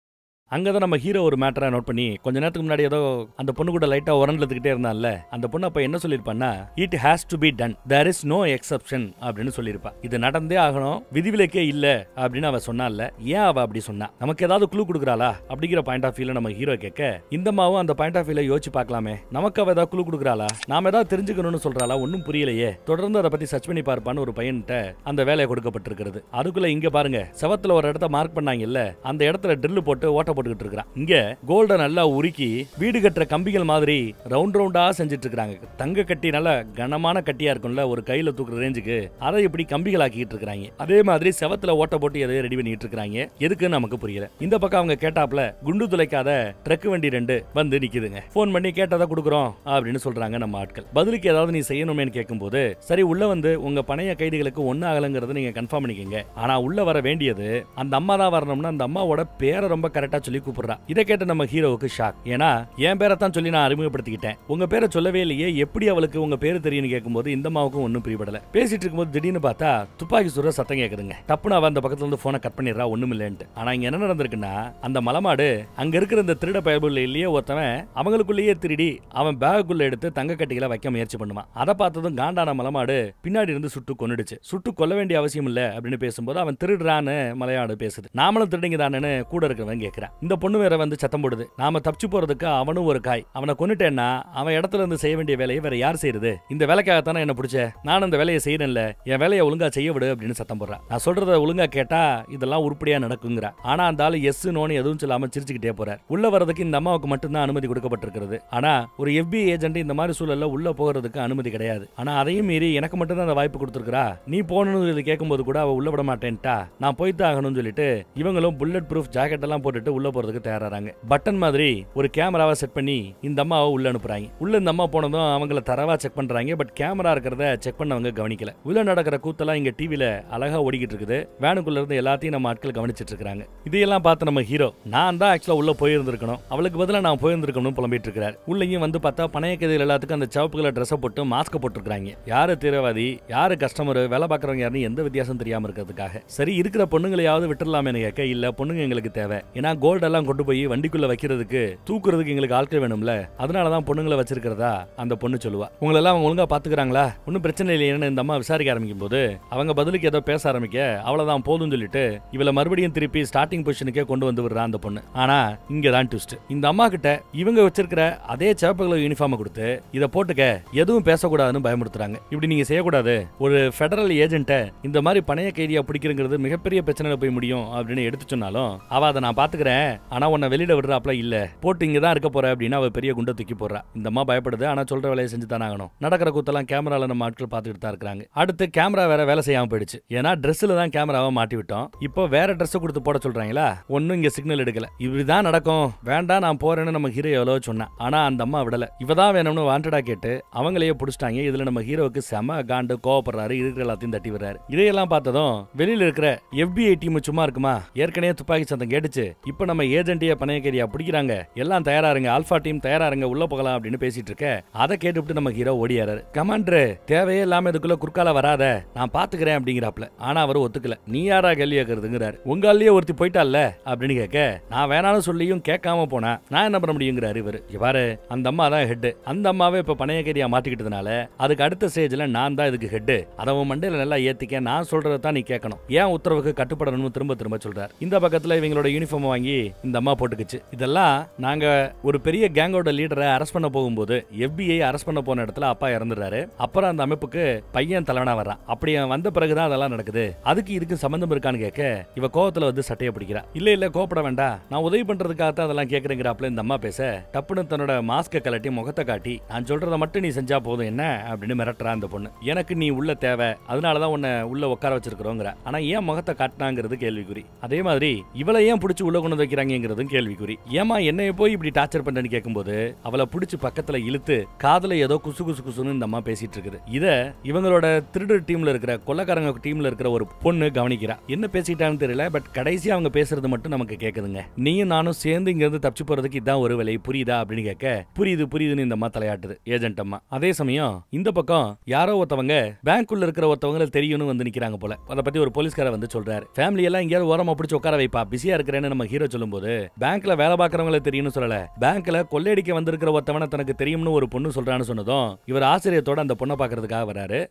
அங்கதான் நம்ம ஹீரோ ஒரு மேட்டரை நோட் பண்ணி கொஞ்ச நேரத்துக்கு முன்னாடி ஏதோ அந்த பொண்ணு கூட லைட்டா உரண்டதுக்கிட்டே இருந்தான்ல, அந்த பொண்ணு அப்ப என்ன சொல்லிருப்பான்னா, it has to be done, there is no exception அப்படின்னு சொல்லியிருப்பா. இது நடந்தே ஆகணும், விதிவிலக்கே இல்ல அப்படின்னு அவ சொன்னால. ஏன் அவ அப்படி சொன்னா, நமக்கு ஏதாவது க்ளூ கொடுக்குறாளா அப்படிங்கிற பாயிண்ட் ஆஃப் வியூல நம்ம ஹீரோ கேட்க, இந்த மாவும் அந்த பாயிண்ட் ஆஃப் வியூல யோசிச்சு பார்க்கலாமே, நமக்கு அவ ஏதாவது க்ளூ கொடுக்குறாளா, நாம ஏதாவது தெரிஞ்சுக்கணும்னு சொல்றாளா, ஒன்னும் புரியலையே, தொடர்ந்து அதை பத்தி சர்ச் பண்ணி பார்ப்பான்னு ஒரு பையன்கிட்ட அந்த வேலையை கொடுக்கப்பட்டிருக்கிறது. அதுக்குள்ள இங்க பாருங்க செவத்துல ஒரு இடத்த மார்க் பண்ணாங்கல்ல, அந்த இடத்துல ட்ரில் போட்டு ஓட்ட போட்டுக்கிட்டு இருக்கான். இங்க கோல்ட நல்லா உருக்கி வீடு கட்டுற கம்பிகள் மாதிரி ரவுண்ட் ரவுண்டா செஞ்சிட்டு இருக்காங்க. தங்க கட்டி நல்ல கனமான கட்டியா இருக்கும்ல, ஒரு கையில தூக்குற ரேஞ்சுக்கு அதை இப்படி கம்பிகள் ஆக்கிட்டு இருக்காங்க. அதே மாதிரி செவத்துல ஓட்ட போட்டு எதை ரெடி பண்ணிட்டு இருக்காங்க, எதுக்கு நமக்கு புரியல. இந்த பக்கம் அவங்க கேட்டாப்ல குண்டு துளைக்காத ட்ரக் வண்டி 2 வந்து நிக்குதுங்க. போன் பண்ணி கேட்டதை கொடுக்குறோம் அப்படின்னு சொல்றாங்க நம்ம ஆட்கள். பதிலுக்கு ஏதாவது நீ செய்யணும்னு கேட்கும் போது, சரி உள்ள வந்து உங்க பணைய கைதிகளுக்கு ஒன்னு ஆகலங்கிறத நீங்க கன்ஃபார்ம் பண்ணிக்கங்க, ஆனா உள்ள வர வேண்டியது அந்த அம்மா தான் வரணும்னு அந்த அம்மாவோட பேரை ரொம்ப கரெக்டா சொல்லி கூப்பிடுறா. இதை கேட்ட நம்ம ஹீரோவுக்கு ஷாக். ஏன்னா என் பேரை தான் சொல்லி நான் அறிமுகப்படுத்திக்கிட்டேன், உங்க பேரை சொல்லவே இல்லையே, எப்படி அவளுக்கு உங்க பேரு தெரியும்னு கேட்கும்போது இந்த அம்மாவுக்கும் ஒன்னும் பிரியப்படல. பேசிட்டு இருக்கும்போது திடீர்னு பார்த்தா துப்பாக்கி சுடுற சத்தம் கேக்குதுங்க. டப்புனு அவ அந்த பக்கத்துல இருந்து போனை கட் பண்ணிடுறா, ஒண்ணும் இல்லைன்ட்டு. ஆனா இங்க என்ன நடந்திருக்குன்னா, அந்த மலமாடு அங்க இருக்கிற இந்த திருட பயபுள்ள இல்லையே ஒருத்தவன் அவங்களுக்குள்ளேயே திருடி அவன் பேக்குள்ள எடுத்து தங்க கட்டிகளை வைக்க முயற்சி பண்ணுவான். அதை பார்த்ததும் காண்டான மலமாடு பின்னாடி இருந்து சுட்டு கொன்னுடுச்சு. சுட்டு கொல்ல வேண்டிய அவசியம் இல்ல அப்படின்னு பேசும்போது அவன் திருடுறான்னு மலையாடு பேசுது. நாமளும் திருடிங்க தானேன்னு கூட இருக்கிறவன் கேட்கிறான். இந்த பொண்ணு வேற வந்து சத்தம் போடுது, நாம தப்பிச்சு போறதுக்கு அவனும் ஒரு காய், அவனை கொன்னுட்டேன்னா அவன் இடத்துல இருந்து செய்ய வேண்டிய வேலையை வேற யார் செய்யறது, இந்த வேலைக்காகத்தானே என்ன பிடிச்ச, நான் அந்த வேலையை செய்யறேன்ல, என் வேலையை ஒழுங்கா செய்ய விடு அப்படின்னு சத்தம் போடுறா. நான் சொல்றத ஒழுங்கா கேட்டா இதெல்லாம் உருப்படியா நடக்குங்கிற. ஆனா அந்த ஆளு எஸ் நோன்னு எதுவும் சொல்லாம சிரிச்சுக்கிட்டே போறார். உள்ள வரதுக்கு இந்த அம்மாவுக்கு மட்டும்தான் அனுமதி கொடுக்கப்பட்டிருக்கிறது. ஆனா ஒரு FBI ஏஜென்ட் இந்த மாதிரி சூழல்ல உள்ள போகிறதுக்கு அனுமதி கிடையாது. ஆனா அதையும் மீறி எனக்கு மட்டும் தான் அந்த வாய்ப்பு கொடுத்திருக்கா, நீ போகணும்னு கேட்கும்போது கூட அவ உள்ள விட மாட்டேன்ட்டா, நான் போய்தான் ஆகணும்னு சொல்லிட்டு இவங்களும் புல்லட் ப்ரூஃப் ஜாக்கெட் எல்லாம் போட்டுட்டு உள்ள போறதுக்கு தயாராறாங்க. பட்டன் மாதிரி ஒரு கேமராவை செட் பண்ணி இந்த அம்மாவை உள்ள அனுப்புறாங்க. உள்ள இந்த அம்மா போனதும் அவங்கள தரவா செக் பண்றாங்க. பட் கேமரா இருக்கிறத செக் பண்ணவங்க கவனிக்கல. உள்ள நடக்கிற கூத்தெல்லாம் இங்க டிவில அழகா ஓடிக்கிட்டு இருக்குது. வேனுக்குள்ள இருந்து எல்லாத்தையும் நம்ம ஆட்கள் கவனிச்சிட்டு இருக்காங்க. இதையெல்லாம் பார்த்து நம்ம ஹீரோ நான் தான் ஆக்சுவலா உள்ள போயிருந்திருக்கணும், அவளுக்கு பதிலா நான் போயிருந்திருக்கணும்னு புலம்பிட்டு இருக்காரு. உள்ளேயும் வந்து பார்த்தா பணைய கைதிகள் எல்லாத்துக்கும் அந்த சிவப்பு கலர் ட்ரெஸ் போட்டு மாஸ்க் போட்டுருக்காங்க. யாரு தீவிரவாதி யாரு கஸ்டமர் வேலை பார்க்கறவங்க யாருன்னு எந்த வித்தியாசம் தெரியாம இருக்கிறதுக்காக. சரி இருக்கிற பொண்ணுங்களையாவது விட்டுறலாமே கேட்க, இல்ல பொண்ணுங்க எங்களுக்கு தேவை, ஏன்னா கோல்டு எல்லாம் கொண்டு போய் வண்டிக்குள்ள வைக்கிறதுக்கு தூக்குறதுக்கு எங்களுக்கு ஆட்கள் வேணும்ல, அதனாலதான் பொண்ணுங்களை வச்சிருக்கிறதா அந்த பொண்ணு சொல்லுவா. உங்களெல்லாம் அவங்க ஒழுங்கா பாத்துக்கிறாங்களா, ஒன்னும் பிரச்சனை இல்லைன்னு இந்த அம்மா விசாரிக்க ஆரம்பிக்கும் போது அவங்க பதிலுக்கு ஏதோ பேச ஆரம்பிக்க அவ்வளவுதான் போதும் சொல்லிட்டு இவளை மறுபடியும் திருப்பி ஸ்டார்டிங் பொசிஷனுக்கே கொண்டு வந்து விடுறா அந்த பொண்ணு. ஆனா இங்கதான் ட்விஸ்ட். இந்த அம்மா கிட்ட இவங்க வச்சிருக்கிற அதே சிவப்பு கலர் யூனிஃபார்ம் கொடுத்து இதை போட்டுக்க எதுவும் பேசக்கூடாதுன்னு பயமுறுத்துறாங்க. இப்படி நீங்க செய்யக்கூடாது, ஒரு பெடரல் ஏஜென்ட்ட இந்த மாதிரி பணைய கைதியா பிடிக்கிறது மிகப்பெரிய பிரச்சனையில போய் முடியும் அப்படின்னு எடுத்து சொன்னாலும் அவ அதை நான் பாத்துக்கிறேன், ஆனா உன்னை வெளியிட விடுறாப்ல இல்ல, போட்டு இங்கதான் இருக்க போற அப்படின்னு அவ பெரிய குண்டை தூக்கி போடுறா. இந்த அம்மா பயப்படுது, ஆனா சொல்ற வேலையை செஞ்சு தானே ஆகணும். நடக்கிற கூத்தெல்லாம் கேமரால நம்ம ஆட்கள் பார்த்துட்டு தான் இருக்காங்க. அடுத்து கேமரா வேற வேலை செய்யாம போயிடுச்சு. ஏன்னா ட்ரெஸ்ல தான் கேமராவை மாட்டி விட்டோம். இப்போ வேற ட்ரெஸ் கொடுத்து போட சொல்றாங்களா, ஒன்னும் இங்க சிக்னல் எடுக்கல. இப்படிதான் நடக்கும், வேண்டாம் நான் போறேன்னு நம்ம ஹீரோ எவ்வளவு சொன்னா, ஆனா அந்த அம்மா விடல. இவதான் வேணும்னு வாண்டடா கேட்டு அவங்களையே புடிச்சிட்டாங்க. இதுல நம்ம ஹீரோவுக்கு செம காண்டு, கோவப்படுறாரு, இருக்கிற எல்லாத்தையும் தட்டி வர்றாரு. இதையெல்லாம் பார்த்ததும் வெளியில இருக்கிற FBI டீம் சும்மா இருக்குமா, ஏற்கனவே துப்பாக்கி சத்தம் கேட்டுச்சு, இப்ப நம்ம ஏஜென்டியா பணையக்கேரியா பிடிக்கிறாங்க, எல்லாம் தயாராருங்க, ஆல்பா டீம் தயாராருங்க, உள்ள போகலாம் அப்படின்னு பேசிட்டு இருக்க. அதை கேட்டுவிட்டு நம்ம ஹீரோ ஓடியாரு. கமாண்டர் தேவையே இல்லாம இதுக்குள்ள குறுக்கால வராத, நான் பாத்துக்கிறேன் அப்படிங்கிறாப்ல. ஆனா அவர் ஒத்துக்கல. நீ யாரா கேள்வி கேட்கறதுங்கிறாரு. உங்காலேயே ஒருத்தி போயிட்டால அப்படின்னு கேட்க, நான் வேணாலும் சொல்லியும் கேட்காம போனா நான் என்ன பண்ண முடியுங்கிறாரு இவரு. இவ்வாறு அந்த அம்மா தான் ஹெட். அந்த அம்மாவே இப்ப பணையக்கேரியா மாட்டிக்கிட்டதுனால அதுக்கு அடுத்த ஸ்டேஜ்ல நான் தான் இதுக்கு ஹெட். அதை உன் மண்டையில நல்லா ஏத்திக்க, நான் சொல்றதை தான் நீ கேட்கணும், ஏன் உத்தரவுக்கு கட்டுப்படணும்னு திரும்ப திரும்ப சொல்றாரு. இந்த பக்கத்துல இவங்களோட யூனிஃபார்ம் வாங்கி இந்த அம்மா போட்டுக்குச்சு. இதெல்லாம் நாங்க ஒரு பெரிய கேங்கோட லீடரை அரெஸ்ட் பண்ண போகும்போது FBI அரெஸ்ட் பண்ண போன இடத்துல அப்பா இறந்துறாரு. அப்புறம் அந்த அமைப்புக்கு பையன் தலைவனா வர்றான். அப்படி வந்த பிறகுதான் அதெல்லாம் நடக்குது. அதுக்கு இதுக்கு சம்பந்தம் இருக்கான்னு கேட்க இவ கோவத்துல வந்து சட்டையை பிடிக்கிறா. இல்ல கோபப்பட வேண்டாம், நான் உதவி பண்றதுக்காக அதெல்லாம் கேட்கறேங்கிறாப்ல இந்த அம்மா பேச, டப்புன்னு தன்னோட மாஸ்க கலட்டி முகத்தை காட்டி நான் சொல்றத மட்டும் நீ செஞ்சா போதும் என்ன அப்படின்னு மிரட்டுறா அந்த பொண்ணு. எனக்கு நீ உள்ள தேவை, அதனாலதான் உன்னை உள்ள உட்கார வச்சிருக்கிறோங்கிற. ஆனா ஏன் முகத்தை காட்டினாங்கிறது கேள்விக்குறி. அதே மாதிரி இவளை ஏன் பிடிச்சி உள்ள கொண்டு வைக்கிறாங்கிறதும் கேள்விக்குறி. ஏமா என்னைய போய் இப்படி டார்ச்சர் பண்றேன்னு கேட்கும்போது அவளை பிடிச்சி பக்கத்துல இழுத்து காதுல ஏதோ குசு குசு குசுன்னு இந்த அம்மா பேசிட்டு இருக்குது. இத இவங்களோட திருடர் டீம்ல இருக்கிற கொள்ளக்காரங்க டீம்ல இருக்கிற ஒரு பொண்ணு கவனிக்கிறா. என்ன பேசிட்டான்னு தெரியல, பட் கடைசி அவங்க பேசுறது மட்டும் நமக்கு கேக்குதுங்க. நீயும் நானும் சேர்ந்து இங்க இருந்து தப்பிச்சு போறதுக்கு இதான் ஒரு வேலை, புரியுதா அப்படின்னு கேட்க, புரியுதுன்னு இந்த அம்மா தலையாட்டுது ஏஜென்ட் அம்மா. அதே சமயம் இந்த பக்கம் யாரோ ஒருத்தவங்க பேங்க்குள்ள இருக்கிற ஒருத்தவங்க தெரியும்னு வந்து நிக்கிறாங்க போல. அதை பத்தி ஒரு போலீஸ்கார வந்து சொல்றாரு, ஃபேமிலி எல்லாம் இங்கேயாவது ஓரமா பிடிச்சு உட்கார வைப்பா, பிஸியா இருக்கிறேன்னு நம்ம ஹீரோ சொல்லும்போது, பேங்க்ல வேலை பார்க்கறவங்களை தெரியும்னு சொல்லல, பேங்க்ல கொள்ளையடிக்க வந்திருக்கிற ஒருத்தவனை தனக்கு தெரியும்னு ஒரு பொண்ணு சொல்றான்னு சொன்னதும் இவர் ஆச்சரியத்தோட அந்த பொண்ணை பாக்குறதுக்காக வராரு.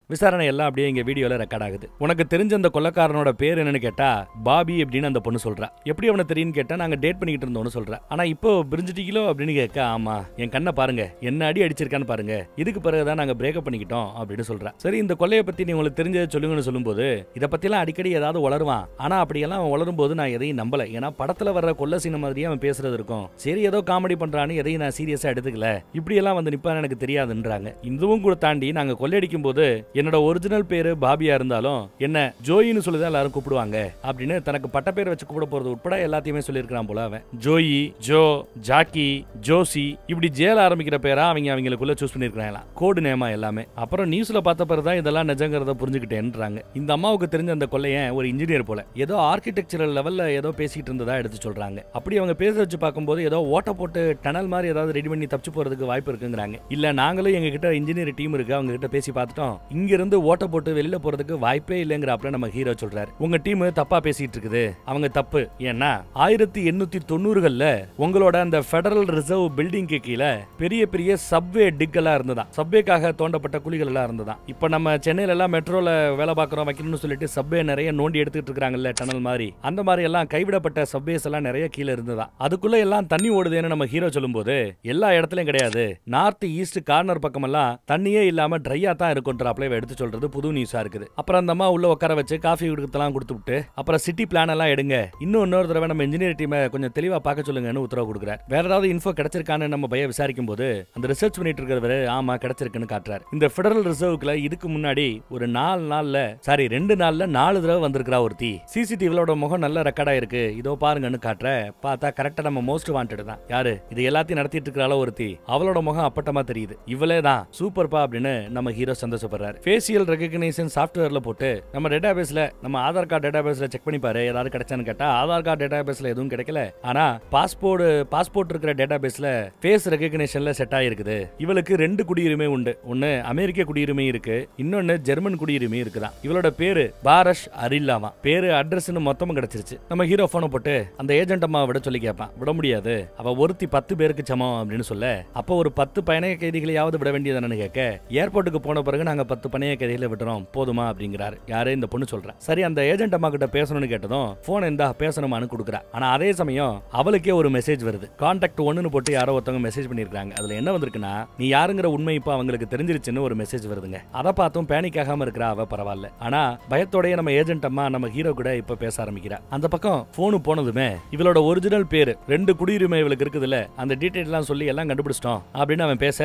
விசாரணை எல்லாம் அப்படியே இங்க வீடியோல ரெக்கார்ட் ஆகுது. உனக்கு தெரிஞ்ச அந்த கொள்ளக்காரனோட பேர் என்னன்னு கேட்டா பாபி அப்படின்னு அந்த பொண்ணு சொல்றா. எப்படி அவனை தெரியும் கேட்டா நாங்க டேட் பண்ணிட்டு இருந்தோம்னு சொல்றா. ஆனா இப்போ பிரிஞ்சிட்டீங்களோ அப்படின்னு கேட்க, ஆமா என் கண்ணை பாருங்க, என்ன அடி அடிச்சிருக்கான்னு பாருங்க, இதுக்கு பிறகுதான் நாங்க பிரேக்கப் பண்ணிக்கிட்டோம் அப்படின்னு சொல்றா. சரி இந்த கொள்ளையை பத்தி நீ உங்களுக்கு தெரிஞ்சதை சொல்லுங்கன்னு சொல்லும்போது இதை பத்தி எல்லாம் அடிக்கடி ஏதாவது வளருவான். ஆனா அப்படியெல்லாம் அவன் வளரும் போது நான் எதையும் நம்பல, ஏன்னா படத்துல வர்ற கொள்ள சீன மாதிரியே அவன் பேசுறது இருக்கும். சரி ஏதோ காமெடி பண்றான்னு எதையும் நான் சீரியஸா எடுத்துக்கல, இப்படி எல்லாம் வந்து நிப்பான்னு எனக்கு தெரியாதுன்றாங்க. இதுவும் கூட தாண்டி நாங்க கொள்ளையடிக்கும் போது என்னோட ஒரிஜினல் பேரு பாபியா இருந்தாலும் என்ன ஜோயின்னு சொல்லிதான் எல்லாரும் கூப்பிடுவாங்க அப்படின்னு தனக்கு பட்ட பேர் வச்சு கூப்பிட போறது உட்பட எல்லாத்தையுமே சொல்லியிருக்கான் போல அவன். ஜோயி, ஜோ, ஜாக்கி, ஜோசி, இப்படி ஜேல ஆரம்பிக்கிற பேரா அவங்களுக்குள்ள சூஸ் பண்ணிருக்காங்க, கோடு நேமா எல்லாமே. அப்புறம் நியூஸ்ல பார்த்த பிறகுதான் இதெல்லாம் நிஜங்கிறத புரிஞ்சுக்கிட்டேன்றாங்க. இந்த அம்மாவுக்கு தெரிஞ்ச அந்த கொள்ளையன் ஒரு இன்ஜினியர் போல, ஏதோ ஆர்கிடெக்சரல் லெவல்ல ஏதோ பேசிட்டு இருந்ததா எடுத்து சொல்றாங்க. அப்படி அவங்க பேச வச்சு பார்க்கும்போது ஏதோ ஓட்ட போட்டு டனல் மாதிரி ஏதாவது ரெடி பண்ணி தப்பிச்சு போறதுக்கு வாய்ப்பு இருக்குங்கிறாங்க. இல்ல நாங்களும் எங்க கிட்ட இன்ஜினியர் டீம் இருக்கு, அவங்க கிட்ட பேசி பார்த்துட்டோம், இங்க இருந்து ஓட்ட போட்டு வெளியில போறதுக்கு வாய்ப்பே இல்லைங்கிறப்ப நம்ம ஹீரோ சொல்றாரு, உங்க டீம் தப்பா பேசிட்டு இருக்குது, அவங்க தப்பு. ஏன்னா 1890கள்ல உங்களோட அந்த ஃபெடரல் ரிசர்வ் பில்டிங் கீழே பெரிய பெரிய சப்வே டிக் எல்லாம் இருந்ததா, சப்வேக்காக தோண்டப்பட்ட குழிகள் எல்லாம் இருந்ததா. இப்ப நம்ம சென்னையில எல்லாம் மெட்ரோல வேலை பார்க்கறோம் வைக்கணும்னு சொல்லிட்டு சப்வே நிறைய நோண்டி எடுத்துட்டு இருக்காங்கல்ல டனல் மாதிரி, அந்த மாதிரி எல்லாம் கைவிடப்பட்ட சப்வேஸ் எல்லாம் நிறைய கீழே இருந்ததா. அதுக்குள்ள எல்லாம் தண்ணி ஓடுதுன்னு நம்ம ஹீரோ சொல்லும்போது எல்லா இடத்துலயும் கிடையாது, நார்த் ஈஸ்ட் கார்னர் பக்கம் எல்லாம் தண்ணியே இல்லாம ட்ரையா தான் இருக்கும்ன்றாப்ல எடுத்து சொல்றது புது நியூஸா இருக்குது. அப்புறம் அந்த அம்மா உள்ள உட்கார வச்சு காஃபி கொடுத்தலாம் கொடுத்துட்டு அப்புறம் சிட்டி பிளான் எல்லாம் எடுங்க, இன்னொரு தடவை நம்ம இன்ஜினியர் டீமை கொஞ்சம் தெளிவா பார்க்க சொல்லுங்கன்னு உத்தரவு கொடுக்குறாரு. வேற ஏதாவது இன்ஃபோ கிடைச்சிருக்கான்னு நம்ம பைய விசாரிக்கும் போது அந்த ரிசர்ச் பண்ணிட்டு இருக்கிறவரு ஆமா கிடைச்சிருக்குன்னு காட்டுறாரு. இந்த ஃபெடரல் ரிசர்வ்ல இதுக்கு முன்னாடி ஒரு 2 நாள்ல 4 தடவை வந்திருக்கிறா ஒருத்தி. சிசிடிவியோட முகம் நல்ல ரெக்கார்டா இருக்கு, இதோ பாருங்கன்னு காட்டுற. பார்த்தா கரெக்டா நம்ம மோஸ்ட் வாண்டட் தான். யாரு இது எல்லாத்தையும் நடத்திட்டு இருக்கிறாளோ ஒருத்தி, அவளோட முகம் அப்பட்டமா தெரியுது. இவளே தான் சூப்பர்பா அப்படின்னு நம்ம ஹீரோ சந்தோஷப்படுறாரு. ஃபேஷியல் ரெகக்னிஷன் சாஃப்ட்வேர்ல போட்டு நம்ம டேட்டாபேஸ்ல நம்ம ஆதார் கார்டு டேட்டாபேஸ்ல செக் பண்ணி பாரு ஏதாவது கிடைச்சான்னு கேட்டா ஆதார் கார்டு டேட்டாபேஸ்ல எதுவும் கிடைக்கல. ஆனா பாஸ்போர்ட் இருக்கிற டேட்டாபேஸ்ல ஃபேஸ் ரெகக்னிஷன்ல செட் ஆயிருக்குது. இவளுக்கு 2 குடியுரிமை உண்டு. ஒன்னு அமெரிக்க குடியுரிமை இருக்கு, இன்னொன்னு ஜெர்மன் குடியுரிமை இருக்குதான். இவளோட பேரு பாரஷ் அரில்லாமா. பேரு அட்ரஸ்னு மொத்தமும் கிடைச்சிருச்சு. நம்ம ஹீரோ போனை போட்டு அந்த ஏஜென்ட் அம்மா விட சொல்லி கேட்பான். விட முடியாது, அவ ஒருத்தி 10 பேருக்கு சமம் அப்படின்னு சொல்ல, அப்போ ஒரு 10 பயண கைதிகளையாவது விட வேண்டியதானு கேட்க, ஏர்போர்ட்டுக்கு போன பிறகு நாங்க 10 பயண கைதிகளை விட்டுறோம் போதுமா அப்படிங்கிறாரு. யாரு இந்த பொண்ணு சொல்ற. சரி அந்த ஏஜென்ட் அம்மா கிட்ட பேசணும்னு கேட்டதும் போன் எந்த பேசணுமான்னு கொடுக்குறா. ஆனா அதே சமயம் அவளுக்கே ஒரு மெசேஜ் வருது. கான்டாக்ட் 1ன்னு போட்டு யாரோ ஒருத்தவங்க மெசேஜ் பண்ணிருக்காங்க. அதுல என்ன வந்திருக்குன்னா, நீ யாருங்கிற உண்மை இப்ப அவங்களுக்கு தெரிஞ்சிருச்சுன்னு ஒரு மெசேஜ் வருதுங்க. அதை பார்த்தும் பேனிக் ஆகாம இருக்கிறா அவ. பரவாயில்ல. ஆனா பயத்தோடய நம்ம ஏஜென்ட் அம்மா நம்ம ஹீரோ கூட இப்ப பேச ஆரம்பிக்கிறா. அந்த பக்கம் போனு போனதுமே இவளோட ஒரிஜினல் பேரு 2 குடியுரிமை இவளுக்கு இருக்குதுல்ல, அந்த டீடைல் எல்லாம் சொல்லி எல்லாம் கண்டுபிடிச்சிட்டோம் அப்படின்னு அவன் பேச,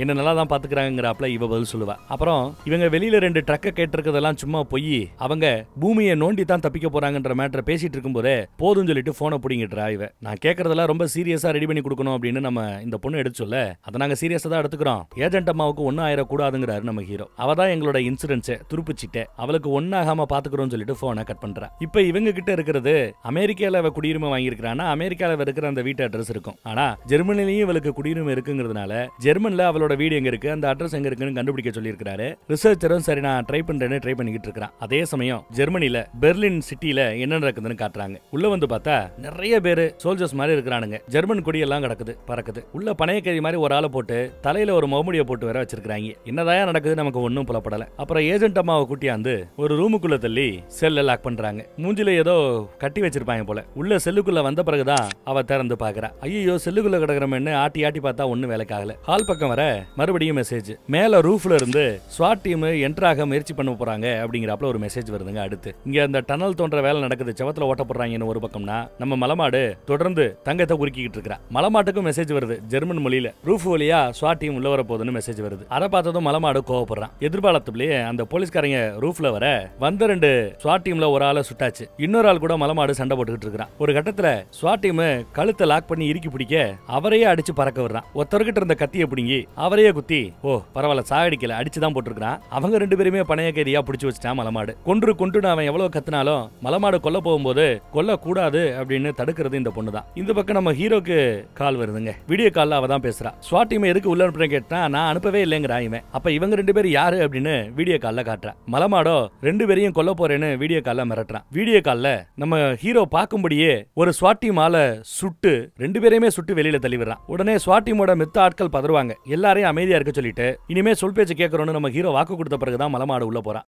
என்ன நல்லா தான் பாத்துக்கிறாங்கிறாப்ல இவ பதில் சொல்லுவா. அப்புறம் இவங்க வெளியில 2 ட்ரக்க கேட்டிருக்கிறதெல்லாம் சும்மா போய் அவங்க பூமியை நோண்டி தான் தப்பிக்க போறாங்கன்ற மேட்டரை பேசிட்டு இருக்கும் போதே போதும் சொல்லிட்டு போனை பிடிங்கிட்டுறா இவ. நான் கேட்கறதெல்லாம் ரொம்ப சீரியஸா ரெடி பண்ணி கொடுக்கணும் அப்படின்னு நம்ம இந்த பொண்ணு எடுத்து சொல்ல, அதை நாங்க சீரியஸா தான் எடுத்துக்கிறோம், ஏஜென்ட் அம்மாவுக்கு ஒன்னும் ஆயிடக்கூடாதுங்கிறாரு நம்ம ஹீரோ. அவ தான் எங்களோட இன்சூரன்ஸ் துருப்பிச்சிட்டே, அவளுக்கு ஒன்னாகாம பாத்துக்கிறோம் சொல்லிட்டு போனை கட் பண்றா. இப்ப இவங்க கிட்ட இருக்கிறது அமெரிக்கால அவ குடியுரிமை வாங்கியிருக்கானா, அமெரிக்கால இருக்கிற அந்த வீட்டு அட்ரஸ் இருக்கும். ஆனா ஜெர்மனிலையும் இவளுக்கு குடியுரிமை இருக்குங்கிறதுனால ஜெர்மன்ல அவளோட வீடு எங்க இருக்கு, அந்த அட்ரஸ் எங்க இருக்குன்னு கண்டுபிடிக்க சொல்லி இருக்காரு. ரிசர்ச்சரும் சரி நான் ட்ரை பண்றேன்னு ட்ரை பண்ணிக்கிட்டு இருக்கான். அதே சமயம் ஜெர்மனில பெர்லின் சிட்டில என்ன நடக்குதுன்னு காட்டுறாங்க. உள்ள வந்து பார்த்தா நிறைய பேரு சோல்ஜர்ஸ் மாதிரி இருக்கிறானுங்க. ஜெர்மன் கொடி எல்லாம் கிடக்குது பறக்குது. உள்ள பனைய கைதி மாதிரி ஒரு ஆளை போட்டு தலையில ஒரு மோமுடியை போட்டு வேற வச்சிருக்காங்க. என்னதான் நடக்குது நமக்கு ஒன்னும் புலப்படல. அப்புறம் ஏஜென்ட் அம்மாவை கூட்டியாந்து ஒரு ரூமுக்குள்ள தள்ளி செல்ல லாக் பண்றாங்க. மூஞ்சில ஏதோ கட்டி வச்சிருப்பாங்க போல. உள்ள செல்லுக்குள்ள வந்த பிறகுதான் அவ திறந்து பாக்குறா. ஐயோ செல்லுக்குள்ள கிடக்குறமென்னு ஆட்டி ஆட்டி பார்த்தா ஒண்ணு வேலைக்காகல. ஹால் பக்கம் வர மறுபடியும் மெசேஜ். மேல ரூஃப்ல இருந்து ஸ்வாட் டீம் என்ட்ராக முயற்சி பண்ண போறாங்க அப்படிங்கிறப்பல ஒரு மெசேஜ் வருதுங்க. அடுத்து இங்க அந்த டனல் தோன்ற வேலை நடக்குது, செவத்துல ஓட்ட போடுறாங்கன்னு ஒரு பக்கம்னா, நம்ம மலமாடு தொடர்ந்து தங்கத்தை உருக்கிட்டு இருக்கா. மலமாட்டுக்கும் மெசேஜ் வருது ஜெர்மன் மொழியில. ரூஃப் வழியா ஸ்வாட் டீம் உள்ள வர போகுதுன்னு மெசேஜ் வருது. அதை பார்த்ததும் மலமாடு கோவப்படுறான். எதிர்பாலத்துலயே அந்த போலீஸ்காரங்க ரூஃப்ல வர வந்த 2 ஸ்வாட் டீம்ல ஒரு ஆளை சுட்டாச்சு. இன்னொரு ஆள் கூட மலமாடு சண்டை போட்டுக்கிட்டு இருக்கான். ஒரு கட்டத்துல ஸ்வாட் டீம் கழுத்தை லாக் பண்ணி இறுக்கி பிடிக்க அவரையே அடிச்சு பறக்க விடுறான். ஒருத்தர்கிட்ட இருந்த கத்தியை பிடிங்கி அவரையே குத்தி, ஓ பரவாயில்ல சாகடிக்கல, அடிச்சுதான் போட்டுருக்கான். அவங்க 2 பேருமே பணைய கைதியா பிடிச்சு வச்சுட்டான் மலமாடு. கொண்டு அவன் எவ்வளவு கத்தினாலும் மலமாடு கொல்ல போகும்போது கொல்ல கூடாது அப்படின்னு தடுக்கிறது இந்த பொண்ணு தான். இந்த பக்கம் நம்ம ஹீரோக்கு கால் வருதுங்க. வீடியோ கால்ல அவ தான் பேசுறா. ஸ்வாட் டீம் எதுக்கு உள்ள அனுப்புறேன் கேட்டா, நான் அனுப்பவே இல்லைங்கிறா இவன். அப்ப இவங்க 2 பேரும் யாரு அப்படின்னு வீடியோ கால்ல காட்டுறா. மலமாடோ 2 பேரையும் கொல்ல போறேன்னு வீடியோ கால்ல மிரட்டுறான். வீடியோ கால்ல நம்ம ஹீரோ பார்க்கும்படியே ஒரு ஸ்வாட் டீம் ஆள சுட்டு 2 பேரையுமே சுட்டு வெளியில தள்ளிவிடுறான். உடனே ஸ்வாட் டீமோட மித்த ஆட்கள் பதறுவாங்க. எல்லாரையும் அமைதியா இருக்க சொல்லிட்டு இனிமே சொல் பேச்சு கேட்கறோம்னு நம்ம ஹீரோ வாக்கு கொடுத்த பிறகுதான் மலமாடு உள்ள போறான்.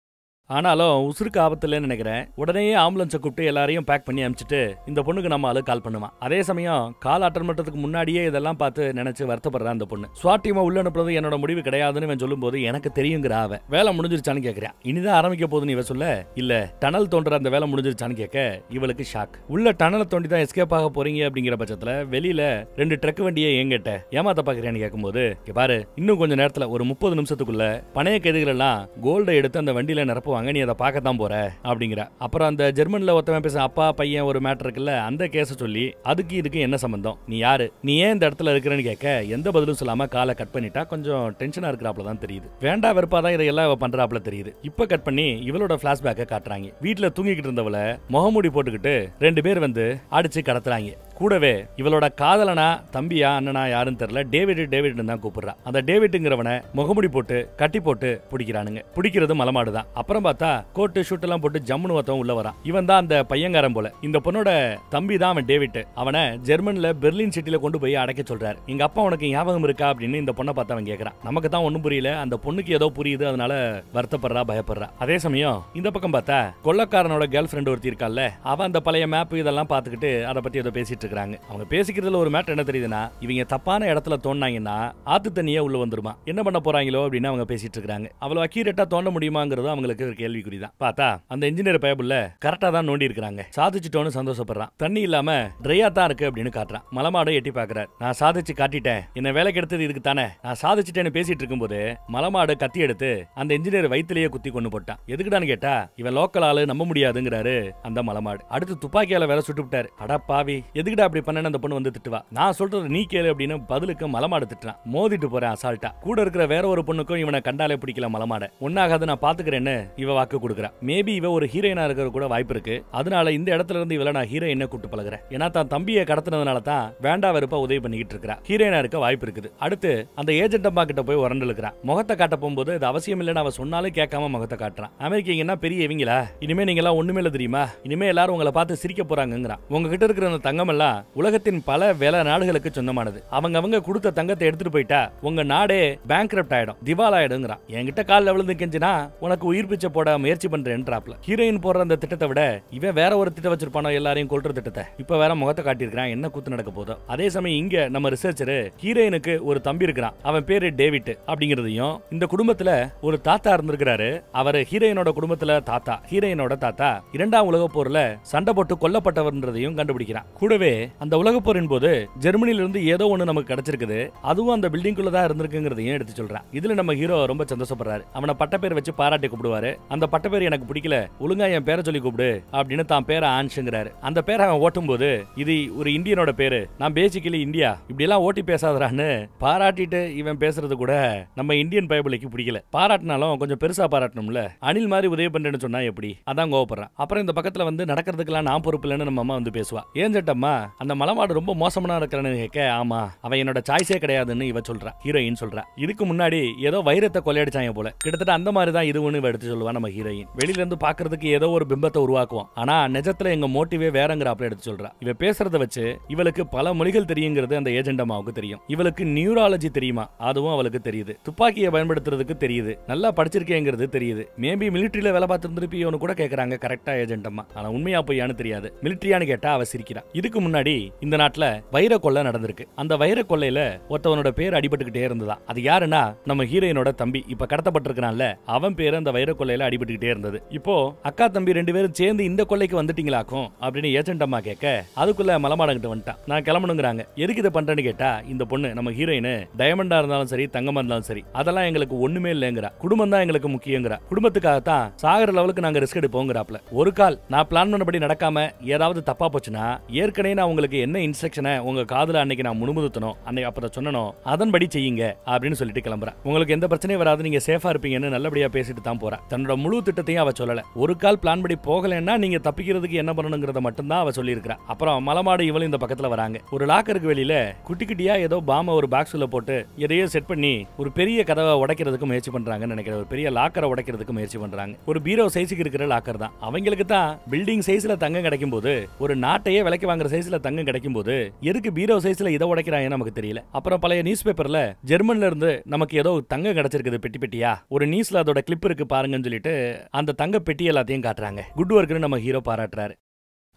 ஆனாலும் உசுருக்கு ஆபத்துலன்னு நினைக்கிறேன். உடனே ஆம்புலன்ஸை கூப்பிட்டு எல்லாரையும் பேக் பண்ணி அனுப்பிச்சிட்டு இந்த பொண்ணுக்கு நம்ம ஆளு கால் பண்ணுவான். அதே சமயம் கால் அட்டன் பண்றதுக்கு முன்னாடியே இதெல்லாம் பார்த்து நினைச்சு வருத்தப்படுறான் அந்த பொண்ணு. ஸ்வாட் டீமை உள்ள அனுப்புறது என்னோட முடிவு கிடையாதுன்னு சொல்லும் போது எனக்கு தெரியுங்கிற அவ. வேலை முடிஞ்சிருச்சான்னு கேட்கிறேன். இனிதான் ஆரம்பிக்க போதுன்னு இவ சொல்ல, இல்ல டனல் தோன்ற அந்த வேலை முடிஞ்சிருச்சான்னு கேட்க இவளுக்கு ஷாக். உள்ள டனலை தோண்டி தான் எஸ்கேப் ஆக போறீங்க அப்படிங்கிற பட்சத்துல வெளியில 2 ட்ரக் வண்டியை ஏங்கிட்ட ஏமாத்த பாக்குறேன்னு கேட்கும்போது, பாரு இன்னும் கொஞ்சம் நேரத்துல ஒரு 30 நிமிஷத்துக்குள்ள பணைய கைதிகள் எல்லாம் கோல்டை எடுத்து அந்த வண்டியில நிரப்புவாங்க, நீ அதை பார்க்கத்தான் போற அப்படிங்கிற. அப்புறம் அந்த ஜெர்மன்ல ஒருத்தவன் பேச அப்பா பையன் ஒரு மேட்டர் இருக்குல்ல, அந்த கேஸ சொல்லி அதுக்கு இதுக்கு என்ன சம்பந்தம், நீ யாரு, நீ ஏன் இந்த இடத்துல இருக்கிறன்னு கேட்க எந்த பதிலும் சொல்லாம காலை கட் பண்ணிட்டா. கொஞ்சம் டென்ஷனா இருக்கிறாப்ல தான் தெரியுது. வேண்டா வெறுப்பாதான் இதையெல்லாம் பண்றாப்ல தெரியுது. இப்ப கட் பண்ணி இவளோட பிளாஷ்பேக்கை காட்டுறாங்க. வீட்டுல தூங்கிக்கிட்டு இருந்தவள முகமூடி போட்டுக்கிட்டு 2 பேர் வந்து அடிச்சு கடத்துறாங்க. கூடவே இவளோட காதலனா தம்பியா அண்ணனா யாருன்னு தெரியல, டேவிட் தான் கூப்பிடுறா. அந்த டேவிட்ங்கிறவனை முகமுடி போட்டு கட்டி போட்டு பிடிக்கிறானுங்க. பிடிக்கிறது மலமாடுதான். அப்புறம் பார்த்தா கோட்டு ஷூட் எல்லாம் போட்டு ஜம்முன்னு ஒருத்தவன் உள்ள வரான். இவன் தான் அந்த பையங்காரன் போல. இந்த பொண்ணோட தம்பி தான் அவன் டேவிட். அவனை ஜெர்மன்ல பெர்லின் சிட்டில கொண்டு போய் அடைக்க சொல்றாரு. எங்க அப்பா உனக்கு ஞாபகம் இருக்கா அப்படின்னு இந்த பொண்ணை பார்த்து அவன் கேட்கறான். நமக்கு தான் ஒண்ணும் புரியல, அந்த பொண்ணுக்கு ஏதோ புரியுது, அதனால வருத்தப்படுறா பயப்படுறா. அதே சமயம் இந்த பக்கம் பார்த்தா கொள்ளக்காரனோட கேர்ள் ஃபிரெண்ட் ஒருத்தி இருக்கால, அவன் அந்த பழைய மேப் இதெல்லாம் பார்த்துக்கிட்டு அதை பத்தி ஏதோ பேசிட்டு பேசிட்டு இருக்காங்க. அவங்க பேசிக்கிறதுல ஒரு மேட்டர் என்ன தெரியுதுன்னா, இவங்க தப்பான இடத்துல தோண்டினாங்கன்னா ஆத்து தண்ணியே உள்ள வந்துருமா, என்ன பண்ண போறாங்களோ அப்படின்னு அவங்க பேசிட்டு இருக்காங்க. அவ்வளவு அக்யூரேட்டா தோண்ட முடியுமாங்கிறது அவங்களுக்கு ஒரு கேள்விக்குறிதான். பார்த்தா அந்த இன்ஜினியர் பயபுள்ள கரெக்டா தான் நோண்டி இருக்காங்க. சாதிச்சுட்டோன்னு சந்தோஷப்படுறான். தண்ணி இல்லாம ட்ரையா தான் இருக்கு அப்படின்னு காட்டுறான். மலமாடு எட்டி பாக்குறாரு. நான் சாதிச்சு காட்டிட்டேன், என்ன வேலைக்கு எடுத்தது இதுக்கு தானே, நான் சாதிச்சுட்டேன்னு பேசிட்டு இருக்கும்போது மலமாடு கத்தி எடுத்து அந்த இன்ஜினியர் வயிற்றிலேயே குத்தி கொண்டு போட்டான். எதுக்குடான்னு கேட்டா, இவன் லோக்கல் ஆளு நம்ப முடியாதுங்கிறாரு அந்த மலமாடு. அடுத்து துப்பாக்கியால வேற சுட்டு விட்டாரு. அட பாவி, எதுக்குடா அப்படி பண்ண அந்த பொண்ணு வந்து திட்டுவா, நான் சொல்றது நீ கேளு அப்படின்னு பதிலுக்கு மலமாடு திட்டுறான். மோதிட்டு போறேன் அசால்ட்டா. கூட இருக்கிற வேற ஒரு பொண்ணுக்கும் இவனை கண்டாலே பிடிக்கல மலமாட. ஒன்னாகாது நான் பாத்துக்கிறேன்னு இவ வாக்கு கொடுக்குறா. மேபி இவ ஒரு ஹீரோயினா இருக்கிற கூட வாய்ப்பு இருக்கு. அதனால இந்த இடத்துல இருந்து இவள நான் ஹீரோயினை கூட்டு பழகுறேன். ஏன்னா தான் தம்பியை கடத்தினதுனால தான் வேண்டா வெறுப்பா உதவி பண்ணிக்கிட்டு இருக்கா. ஹீரோயினா இருக்க வாய்ப்பு இருக்குது. அடுத்து அந்த ஏஜென்ட் அம்மா கிட்ட போய் உரண்டு இருக்கிறான். முகத்தை காட்ட போகும்போது அது அவசியம் இல்லைன்னு அவ சொன்னாலும் கேட்காம முகத்தை காட்டுறான். அமெரிக்கீங்கன்னா பெரிய இவங்களா, இனிமே நீங்க எல்லாம் ஒண்ணுமே இல்ல தெரியுமா, இனிமே எல்லாரும் உங்களை பார்த்து சிரிக்க போறாங்கிறான். உங்ககிட்ட இருக்கிற அந்த தங்கம் எல்லாம் உலகத்தின் பல வேலை நாடுகளுக்கு சொந்தமானது. அவங்க கொடுத்த தங்கத்தை எடுத்துட்டு போயிட்டா உங்க நாடே பேங்க்ரப்ட் ஆயிடும், திவால் ஆயிடுங்கிறான். என்கிட்ட காலில் விழுந்து கெஞ்சினா உனக்கு உயிர் பிச்சை போட முயற்சி பண்றேன்றாப்ல. ஹீரோயின் போடுற அந்த திட்டத்தை விட இவன் வேற ஒரு திட்டம் வச்சிருப்பானோ, எல்லாரையும் கொல்ற திட்டத்தை. இப்ப வேற முகத்தை காட்டியிருக்கான். என்ன கூத்து நடக்க போதோ. அதே சமயம் இங்க நம்ம ரிசர்ச்சர் ஹீரோயினுக்கு ஒரு தம்பி இருக்கிறான். அவன் பேரு டேவிட் அப்படிங்கிறதையும், இந்த குடும்பத்துல ஒரு தாத்தா இருந்திருக்கிறாரு. அவர் ஹீரோயினோட குடும்பத்துல தாத்தா, ஹீரோயினோட தாத்தா இரண்டாம் உலக போர்ல சண்டை போட்டு கொல்லப்பட்டவர்ன்றதையும் கண்டுபிடிக்கிறான். கூடவே அந்த உலக போரின் போது ஜெர்மனில இருந்து ஏதோ ஒண்ணு நமக்கு கிடைச்சிருக்குது, அதுவும் அந்த பில்டிங்குள்ள தான் இருந்திருக்குங்கிறதையும் எடுத்து சொல்றான். இதுல நம்ம ஹீரோ ரொம்ப சந்தோஷப்படுறாரு. அவனை பட்ட பேர் வச்சு பாராட்டி கூப்பிடுவாரு. அந்த பட்ட பேர் எனக்கு பிடிக்கல, ஒழுங்கா என் பேரை சொல்லி கூப்பிடு அப்படின்னு தான் பேரை ஆன்ஷுங்கிறாரு. அந்த பேரை அவன் ஓட்டும் போது இது ஒரு இந்தியனோட பேரு, நான் பேசிக்கலி இந்தியா, இப்படி எல்லாம் ஓட்டி பேசாதரான்னு பாராட்டிட்டு இவன் பேசுறது கூட நம்ம இந்தியன் பைபிளுக்கு பிடிக்கல. பாராட்டினாலும் கொஞ்சம் பெருசா பாராட்டணும்ல. அணில் மாதிரி உதவி பண்றேன்னு சொன்னா எப்படி, அதான் கோவப்படுறான். அப்புறம் இந்த பக்கத்துல வந்து நடக்கிறதுக்கெல்லாம் நான் பொறுப்பு இல்லைன்னு நம்ம அம்மா வந்து பேசுவா. ஏன் சேட்டம்மா அந்த மலமாடு ரொம்ப மோசமான இருக்கிறன்னு கேட்க, ஆமா அவன் என்னோட சாய்ஸே கிடையாதுன்னு இவ சொல்றா, ஹீரோயின் சொல்றா. இதுக்கு முன்னாடி ஏதோ வைரத்தை கொள்ளையடிச்சாங்க போல, கிட்டத்தட்ட அந்த மாதிரி தான் இதுன்னு எடுத்து சொல்லுவா நம்ம ஹீரோயின். வெளியில இருந்து பாக்குறதுக்கு ஏதோ ஒரு பிம்பத்தை உருவாக்குவோம், ஆனா நிஜத்துல எங்க மோட்டிவே வேறங்கிறாப்ல எடுத்து சொல்றா. இவ பேசுறத வச்சு இவளுக்கு பல மொழிகள் தெரியுங்கிறது அந்த ஏஜென்ட் அம்மாவுக்கு தெரியும். இவளுக்கு நியூராலஜி தெரியுமா, அதுவும் அவளுக்கு தெரியுது. துப்பாக்கியை பயன்படுத்துறதுக்கு தெரியுது. நல்லா படிச்சிருக்கேங்கிறது தெரியுது. மேபி மிலிட்டரியில வேலை பார்த்திருந்திருப்பியோன்னு கூட கேக்குறாங்க கரெக்டா ஏஜென்ட் அம்மா. ஆனா உண்மையா பொய்யான்னு தெரியாது. மிலிட்டரியான்னு கேட்டா அவ சிரிக்கிறா. இதுக்கு முன்னாடி இந்த நாட்டுல வைர கொள்ளை நடந்திருக்கு. அந்த வைர கொள்ளையில ஒருத்தவனோட பேர் அடிபட்டுக்கிட்டே இருந்ததா. அது யாருன்னா நம்ம ஹீரோயினோட தம்பி, இப்ப கடத்தப்பட்டிருக்கான்ல, அவன் பேரு அந்த வைர கொள்ளையில அடிபட்டுக்கிட்டே இருந்தது. இப்போ அக்கா தம்பி ரெண்டு பேரும் சேர்ந்து இந்த கொள்ளைக்கு வந்துட்டீங்களாக்கும் அப்படின்னு ஏஜென்ட் அம்மா கேட்க, அதுக்குள்ள மலமாடங்கிட்ட வந்துட்டான். நான் கிளம்பணுங்கிறாங்க. எதுக்கு இதை பண்றேன்னு கேட்டா, இந்த பொண்ணு நம்ம ஹீரோயின் டைமண்டா இருந்தாலும் சரி தங்கமா இருந்தாலும் சரி அதெல்லாம் எங்களுக்கு ஒண்ணுமே இல்லைங்கிறா. குடும்பம் தான் எங்களுக்கு முக்கியங்கிறா. குடும்பத்துக்காகத்தான் சாகர லெவலுக்கு நாங்க ரிஸ்க் எடுப்போங்கிறாப்ல. ஒரு கால் நான் பிளான் பண்ணபடி நடக்காம ஏதாவது தப்பா போச்சுன்னா, ஏற்கனவே நான் உங்களுக்கு என்ன இன்ஸ்ட்ரக்ஷனை உங்க காதுல அன்னைக்கு நான் முணுமுணுத்தணும், அன்னைக்கு அப்பதான் சொன்னனோ அதன்படி செய்யுங்க அப்படின்னு சொல்லிட்டு கிளம்புறா. உங்களுக்கு எந்த பிரச்சனையும் வராது, நீங்க சேஃபா இருப்பீங்கன்னு நல்லபடியா பேசிட்டு தான் போறா. தன்னோட முழு திட்டத்தையும் அவ சொல்லல. ஒரு கால் பிளான் படி போகலன்னா நீங்க தப்பிக்கிறதுக்கு என்ன பண்ணணுங்கிறத மட்டும் தான் அவ சொல்லி இருக்கா. அப்புறம் மலமாடு இவளும் இந்த பக்கத்துல வராங்க. ஒரு லாக்கருக்கு வெளியில குட்டி குட்டியா ஏதோ பாம ஒரு பாக்ஸ்ல போட்டு எதையோ செட் பண்ணி ஒரு பெரிய கதவை உடைக்கிறதுக்கு முயற்சி பண்றாங்கன்னு நினைக்கிறேன். ஒரு பெரிய லாக்கரை உடைக்கிறதுக்கு முயற்சி பண்றாங்க. ஒரு பீரோ சைஸுக்கு இருக்கிற லாக்கர் தான். அவங்களுக்கு தான் பில்டிங் சைஸ்ல தங்கம் கிடைக்கும் போது, ஒரு நாட்டையே விலைக்கு வாங்குற சைஸ்ல தங்கம் கிடைக்கும் போது எதுக்கு பீரோ சைஸ்ல இதை உடைக்கிறாங்கன்னு நமக்கு தெரியல. அப்புறம் பழைய நியூஸ் பேப்பர்ல ஜெர்மன்ல இருந்து நமக்கு ஏதோ தங்கம் கிடைச்சிருக்குது பெட்டி பெட்டியா, ஒரு நியூஸ்ல அதோட கிளிப் இருக்கு பாருங்கன்னு சொல்லிட்டு அந்த தங்க பெட்டி எல்லாத்தையும் காட்டுறாங்க. குட் ஒர்க்னு நம்ம ஹீரோ பாராட்டுறாரு.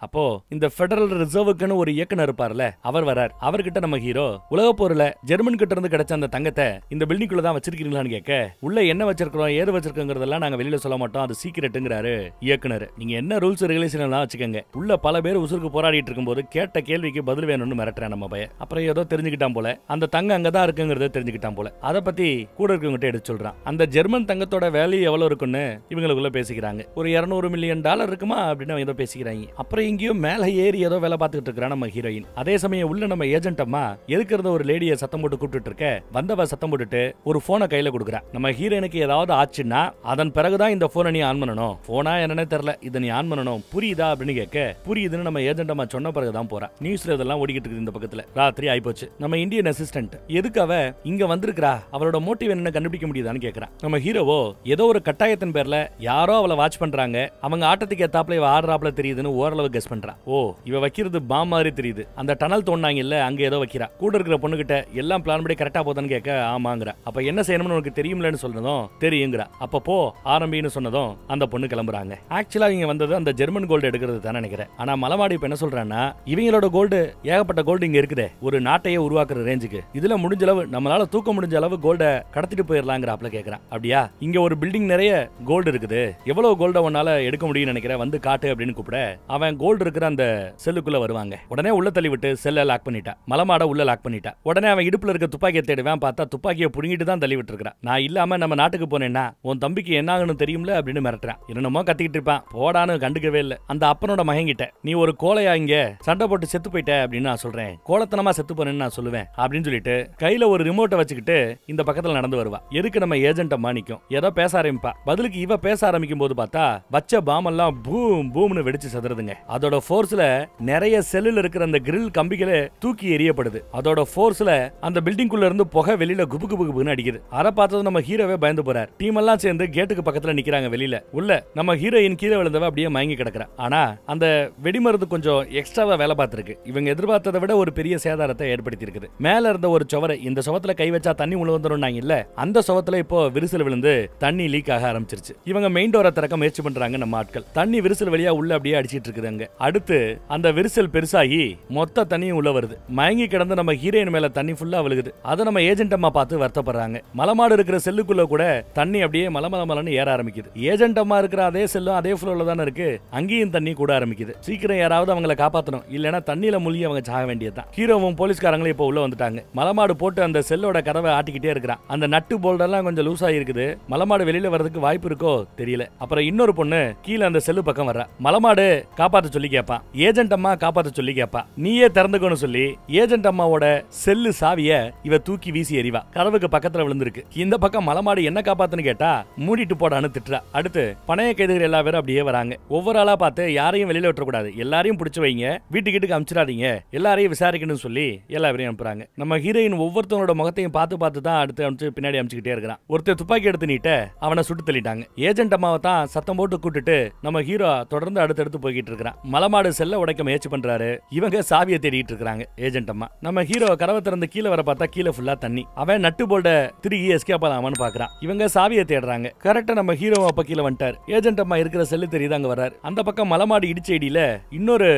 அப்போ இந்த பெடரல் ரிசர்வுக்குன்னு ஒரு இயக்குனர் இருப்பார்ல, அவர் வரார். அவர்கிட்ட நம்ம ஹீரோ உலக போர்ல ஜெர்மன் கிட்ட இருந்து கிடைச்ச அந்த தங்கத்தை இந்த பில்டிங்குள்ள தான் வச்சிருக்கீங்களான்னு கேட்க, உள்ள என்ன வச்சிருக்கிறோம் ஏது வச்சிருக்கோங்கிறதெல்லாம் நாங்க வெளியில சொல்ல மாட்டோம், அது சீக்கிரட்டுங்கிறாரு இயக்குனர். நீங்க என்ன ரூல்ஸ் ரெகுலேஷன் எல்லாம் வச்சுக்கோங்க. உள்ள பல பேர் உசுருக்கு போராடிட்டு இருக்கும்போது கேட்ட கேள்விக்கு பதில் வேணும்னு மிரட்டுறேன் நம்ம பையன். அப்புறம் ஏதோ தெரிஞ்சுக்கிட்டான் போல, அந்த தங்கம் அங்கதான் இருக்குங்கிறத தெரிஞ்சுக்கிட்டான் போல. அதை பத்தி கூட இருக்கவங்கிட்ட எடுத்து சொல்றான். அந்த ஜெர்மன் தங்கத்தோட வேல்யூ எவ்வளவு இருக்குன்னு இவங்களுக்குள்ள பேசிக்கிறாங்க. ஒரு $200 மில்லியன் இருக்குமா அப்படின்னு அவங்க ஏதோ பேசிக்கிறாங்க. அப்புறம் இங்கேயோ மேல ஏறி ஏதோ வேலை பார்த்துட்டு இருக்கிறா நம்ம ஹீரோயின். அதே சமயம் உள்ள நம்ம ஏஜென்ட் அம்மா எதுக்கு ஒரு லேடியை சத்தம் போட்டு கூப்பிட்டு இருக்க, வந்தவ சத்தம் போட்டுட்டு ஒரு போனை கையில கொடுக்குறா. நம்ம ஹீரோயினுக்கு ஏதாவது ஆச்சுன்னா அதன் பிறகுதான் இந்த போனை நீ ஆன் பண்ணணும். போனா என்னன்னே தெரியல, இதை நீ ஆன் பண்ணணும், புரியுதா அப்படின்னு கேட்க, புரியுதுன்னு நம்ம ஏஜென்ட் அம்மா சொன்ன பிறகுதான் போறா. நியூஸ்ல இதெல்லாம் ஓடிக்கிட்டு இருக்கு. இந்த பக்கத்துல ராத்திரி ஆயிப்போச்சு. நம்ம இந்தியன் அசிஸ்டன்ட் எதுக்கு அவ இங்க வந்திருக்கா, அவளோட மோட்டிவ் என்ன கண்டுபிடிக்க முடியுதான்னு கேட்கறான். நம்ம ஹீரோவோ ஏதோ ஒரு கட்டாயத்தின் பேர்ல யாரோ அவளை வாட்ச் பண்றாங்க, அவங்க ஆட்டத்துக்கு ஏத்தாப்புல ஆடுறாப்புல தெரியுதுன்னு ஓரளவு கெஸ் பண்றான். ஓ, இவ வைக்கிறது பாம் மாதிரி தெரியுது. அந்த டனல் தோண்டாங்க இல்ல, அங்க ஏதோ வைக்கிறா. கூட இருக்கிற பொண்ணு கிட்ட எல்லாம் பிளான் படி கரெக்டா போதான்னு கேட்க ஆமாங்கறா. அப்ப என்ன செய்யணும்னு உனக்கு தெரியும்லன்னு சொல்றதும் தெரியுங்கறா. அப்ப போ ஆரம்பின்னு சொன்னதும் அந்த பொண்ணு கிளம்புறாங்க. ஆக்சுவலா இங்க வந்தது அந்த ஜெர்மன் கோல்டு எடுக்கிறது தான் நினைக்கிறேன். ஆனா மலமாடி இப்ப என்ன சொல்றான்னா, இவங்களோட கோல்டு ஏகப்பட்ட கோல்டு இங்க இருக்குதே, ஒரு நாட்டையே உருவாக்குற ரேஞ்சுக்கு இதுல முடிஞ்ச அளவு நம்மளால தூக்க முடிஞ்ச அளவு கோல்ட கடத்திட்டு போயிடலாங்கிறாப்ல கேக்குறான். அப்படியா, இங்க ஒரு பில்டிங் நிறைய கோல்டு இருக்குது, எவ்வளவு கோல்ட உன்னால எடுக்க முடியும்னு நினைக்கிறேன், வந்து காட்டு அப்படின்னு கூப்பிட அவன் கோல்டு இருக்கிற அந்த செல்லுக்குள்ள வருவாங்க. உடனே உள்ள தள்ளி விட்டு செல்ல லாக் பண்ணிட்டா. மலமாட உள்ள லாக் பண்ணிட்டா. உடனே அவன் இடுப்புல இருக்க துப்பாக்கியை தேடுவேன். பார்த்தா துப்பாக்கியை புடுங்கிட்டு தான் தள்ளி விட்டுருக்கான். நான் இல்லாம நம்ம நாட்டுக்கு போனேன்னா உன் தம்பிக்கு என்ன ஆகணும் தெரியும்ல அப்படின்னு மிரட்டுறான். என்னமோ கத்திக்கிட்டு இருப்பான். போடான்னு கண்டுக்கவே இல்ல. அந்த அப்பனோட மகன்கிட்ட நீ ஒரு கோலையா இங்க சண்டை போட்டு செத்து போயிட்ட அப்படின்னு நான் சொல்றேன், கோலத்தனமா செத்து போனேன்னு நான் சொல்லுவேன் அப்படின்னு சொல்லிட்டு கையில ஒரு ரிமோட்டை வச்சுக்கிட்டு இந்த பக்கத்துல நடந்து வருவா. எதுக்கு நம்ம ஏஜென்ட்ட மாணிக்கும் ஏதோ பேச ஆரம்பிப்பா. பதிலுக்கு இவ பேச ஆரம்பிக்கும் போது பார்த்தா வச்ச பாமெல்லாம் பூம் பூம்னு வெடிச்சு சதுறதுங்க. அதோட ஃபோர்ஸ்ல நிறைய செல்லுல இருக்கிற அந்த கிரில் கம்பிகளே தூக்கி எறியப்படுது. அதோட ஃபோர்ஸ்ல அந்த பில்டிங் குள்ள இருந்து புகை வெளியில குபு குபு குபுன்னு அடிக்குது. அத பார்த்தது நம்ம ஹீரோவே பயந்து போறார். டீம் எல்லாம் சேர்ந்து கேட்டுக்கு பக்கத்துல நிக்கிறாங்க. வெளியில உள்ள நம்ம ஹீரோயின் கீழே விழுந்தவ அப்படியே மயங்கி கிடக்குறா. ஆனா அந்த வெடிமருந்து கொஞ்சம் எக்ஸ்ட்ராவா வேலை பார்த்திருக்கு. இவங்க எதிர்பார்த்ததை விட ஒரு பெரிய சேதாரத்தை ஏற்படுத்தி இருக்குது. மேல இருந்த ஒரு சுவரை இந்த சுவத்துல கை வச்சா தண்ணி உள்ள வந்துரும் இல்ல, அந்த சுவத்துல இப்போ விரிசல் விழுந்து தண்ணி லீக் ஆக ஆரம்பிச்சிருச்சு. இவங்க மெயின் டோரை திறக்க முயற்சி பண்றாங்க நம்ம ஆட்கள். தண்ணி விரிசல் வழியா உள்ள அப்படியே அடிச்சிட்டு இருக்குதுங்க. அடுத்து அந்த விரிசல் பெருசாகி மொத்த தண்ணியும் உள்ள வருது. மயங்கி கிடந்து நம்ம ஹீரோயின் மேல தண்ணி ஃபுல்லா விழுகுது. அதை நம்ம ஏஜென்ட் அம்மா பார்த்து வருத்தப்படுறாங்க. மலமாடு இருக்கிற செல்லுக்குள்ள கூட தண்ணி அப்படியே மலமலமலன்னு ஏற ஆரம்பிக்குது. ஏஜென்ட் அம்மா இருக்கிற அதே செல்லும் அதே ஃப்ளோல தானே இருக்கு, அங்கேயும் தண்ணி கூட ஆரம்பிக்குது. சீக்கிரம் யாராவது அவங்களை காப்பாற்றணும், இல்லைன்னா தண்ணியில மூழ்கி அவங்க சாக வேண்டியதுதான். ஹீரோவும் போலீஸ்காரங்களும் இப்போ உள்ள வந்துட்டாங்க. மலமாடு போட்டு அந்த செல்லோட கதவை ஆட்டிக்கிட்டே இருக்கிறான். அந்த நட்டு போல்டெல்லாம் கொஞ்சம் லூஸ் ஆகிருக்குது. மலமாடு வெளியில வரதுக்கு வாய்ப்பு இருக்கோ தெரியல. அப்புறம் இன்னொரு பொண்ணு கீழே அந்த செல்லு பக்கம் வர்றா. மலமாடு காப்பாற்ற சொல்லி கேட்பான். ஏஜென்ட் அம்மா காப்பாற்ற சொல்லி கேட்பா. நீயே திறந்துக்கணும் சொல்லி ஏஜென்ட் அம்மாவோட செல்லு சாவிய இவ தூக்கி வீசி எறிவா. கதவுக்கு பக்கத்துல விழுந்திருக்கு. இந்த பக்கம் மலமாடு என்ன காப்பாத்துன்னு கேட்டா மூடிட்டு போடான்னு திட்டுறா. அடுத்து பணைய கைதிகள் எல்லா பேரும் அப்படியே வராங்க. ஒவ்வொரு ஆளா பார்த்து யாரையும் வெளியில விட்டுறக்கூடாது, எல்லாரையும் பிடிச்சு வைங்க, வீட்டுக்கு அனுப்பிச்சிடாதீங்க, எல்லாரையும் விசாரிக்கணும்னு சொல்லி எல்லா பேரையும் அனுப்புறாங்க. நம்ம ஹீரோயின் ஒவ்வொருத்தவனோட முகத்தையும் பார்த்து பார்த்து தான் அடுத்து அனுப்பிச்சு பின்னாடி அனுப்பிச்சுக்கிட்டே இருக்கிறான். ஒருத்தர் துப்பாக்கி எடுத்து நீட்ட அவனை சுட்டு தள்ளிட்டாங்க. ஏஜென்ட் அம்மாவை தான் சத்தம் போட்டு கூட்டுட்டு நம்ம ஹீரோ தொடர்ந்து அடுத்தடுத்து போய்கிட்டு இருக்கிறான். மலமாடு செல்ல உடைக்க முயற்சி பண்றாரு. இவங்க சாவியை தேடிட்டு இருக்காங்க. ஏஜென்ட் அம்மா நம்ம ஹீரோ கதவை திறந்து கீழே வர பார்த்தா கீழே ஃபுல்லா தண்ணி. அவன் நட்டு போல்ட திருகி எஸ்கேப் ஆகலாமான்னு பாக்குறான். இவங்க சாவியை தேடுறாங்க. கரெக்டா நம்ம ஹீரோ அப்ப கீழே வந்துட்டார். ஏஜென்ட் அம்மா இருக்கிற செல்லு தெரியுது, அங்க வர்றாரு. அந்த பக்கம் மலமாடு இடிச்ச இடியில இன்னொரு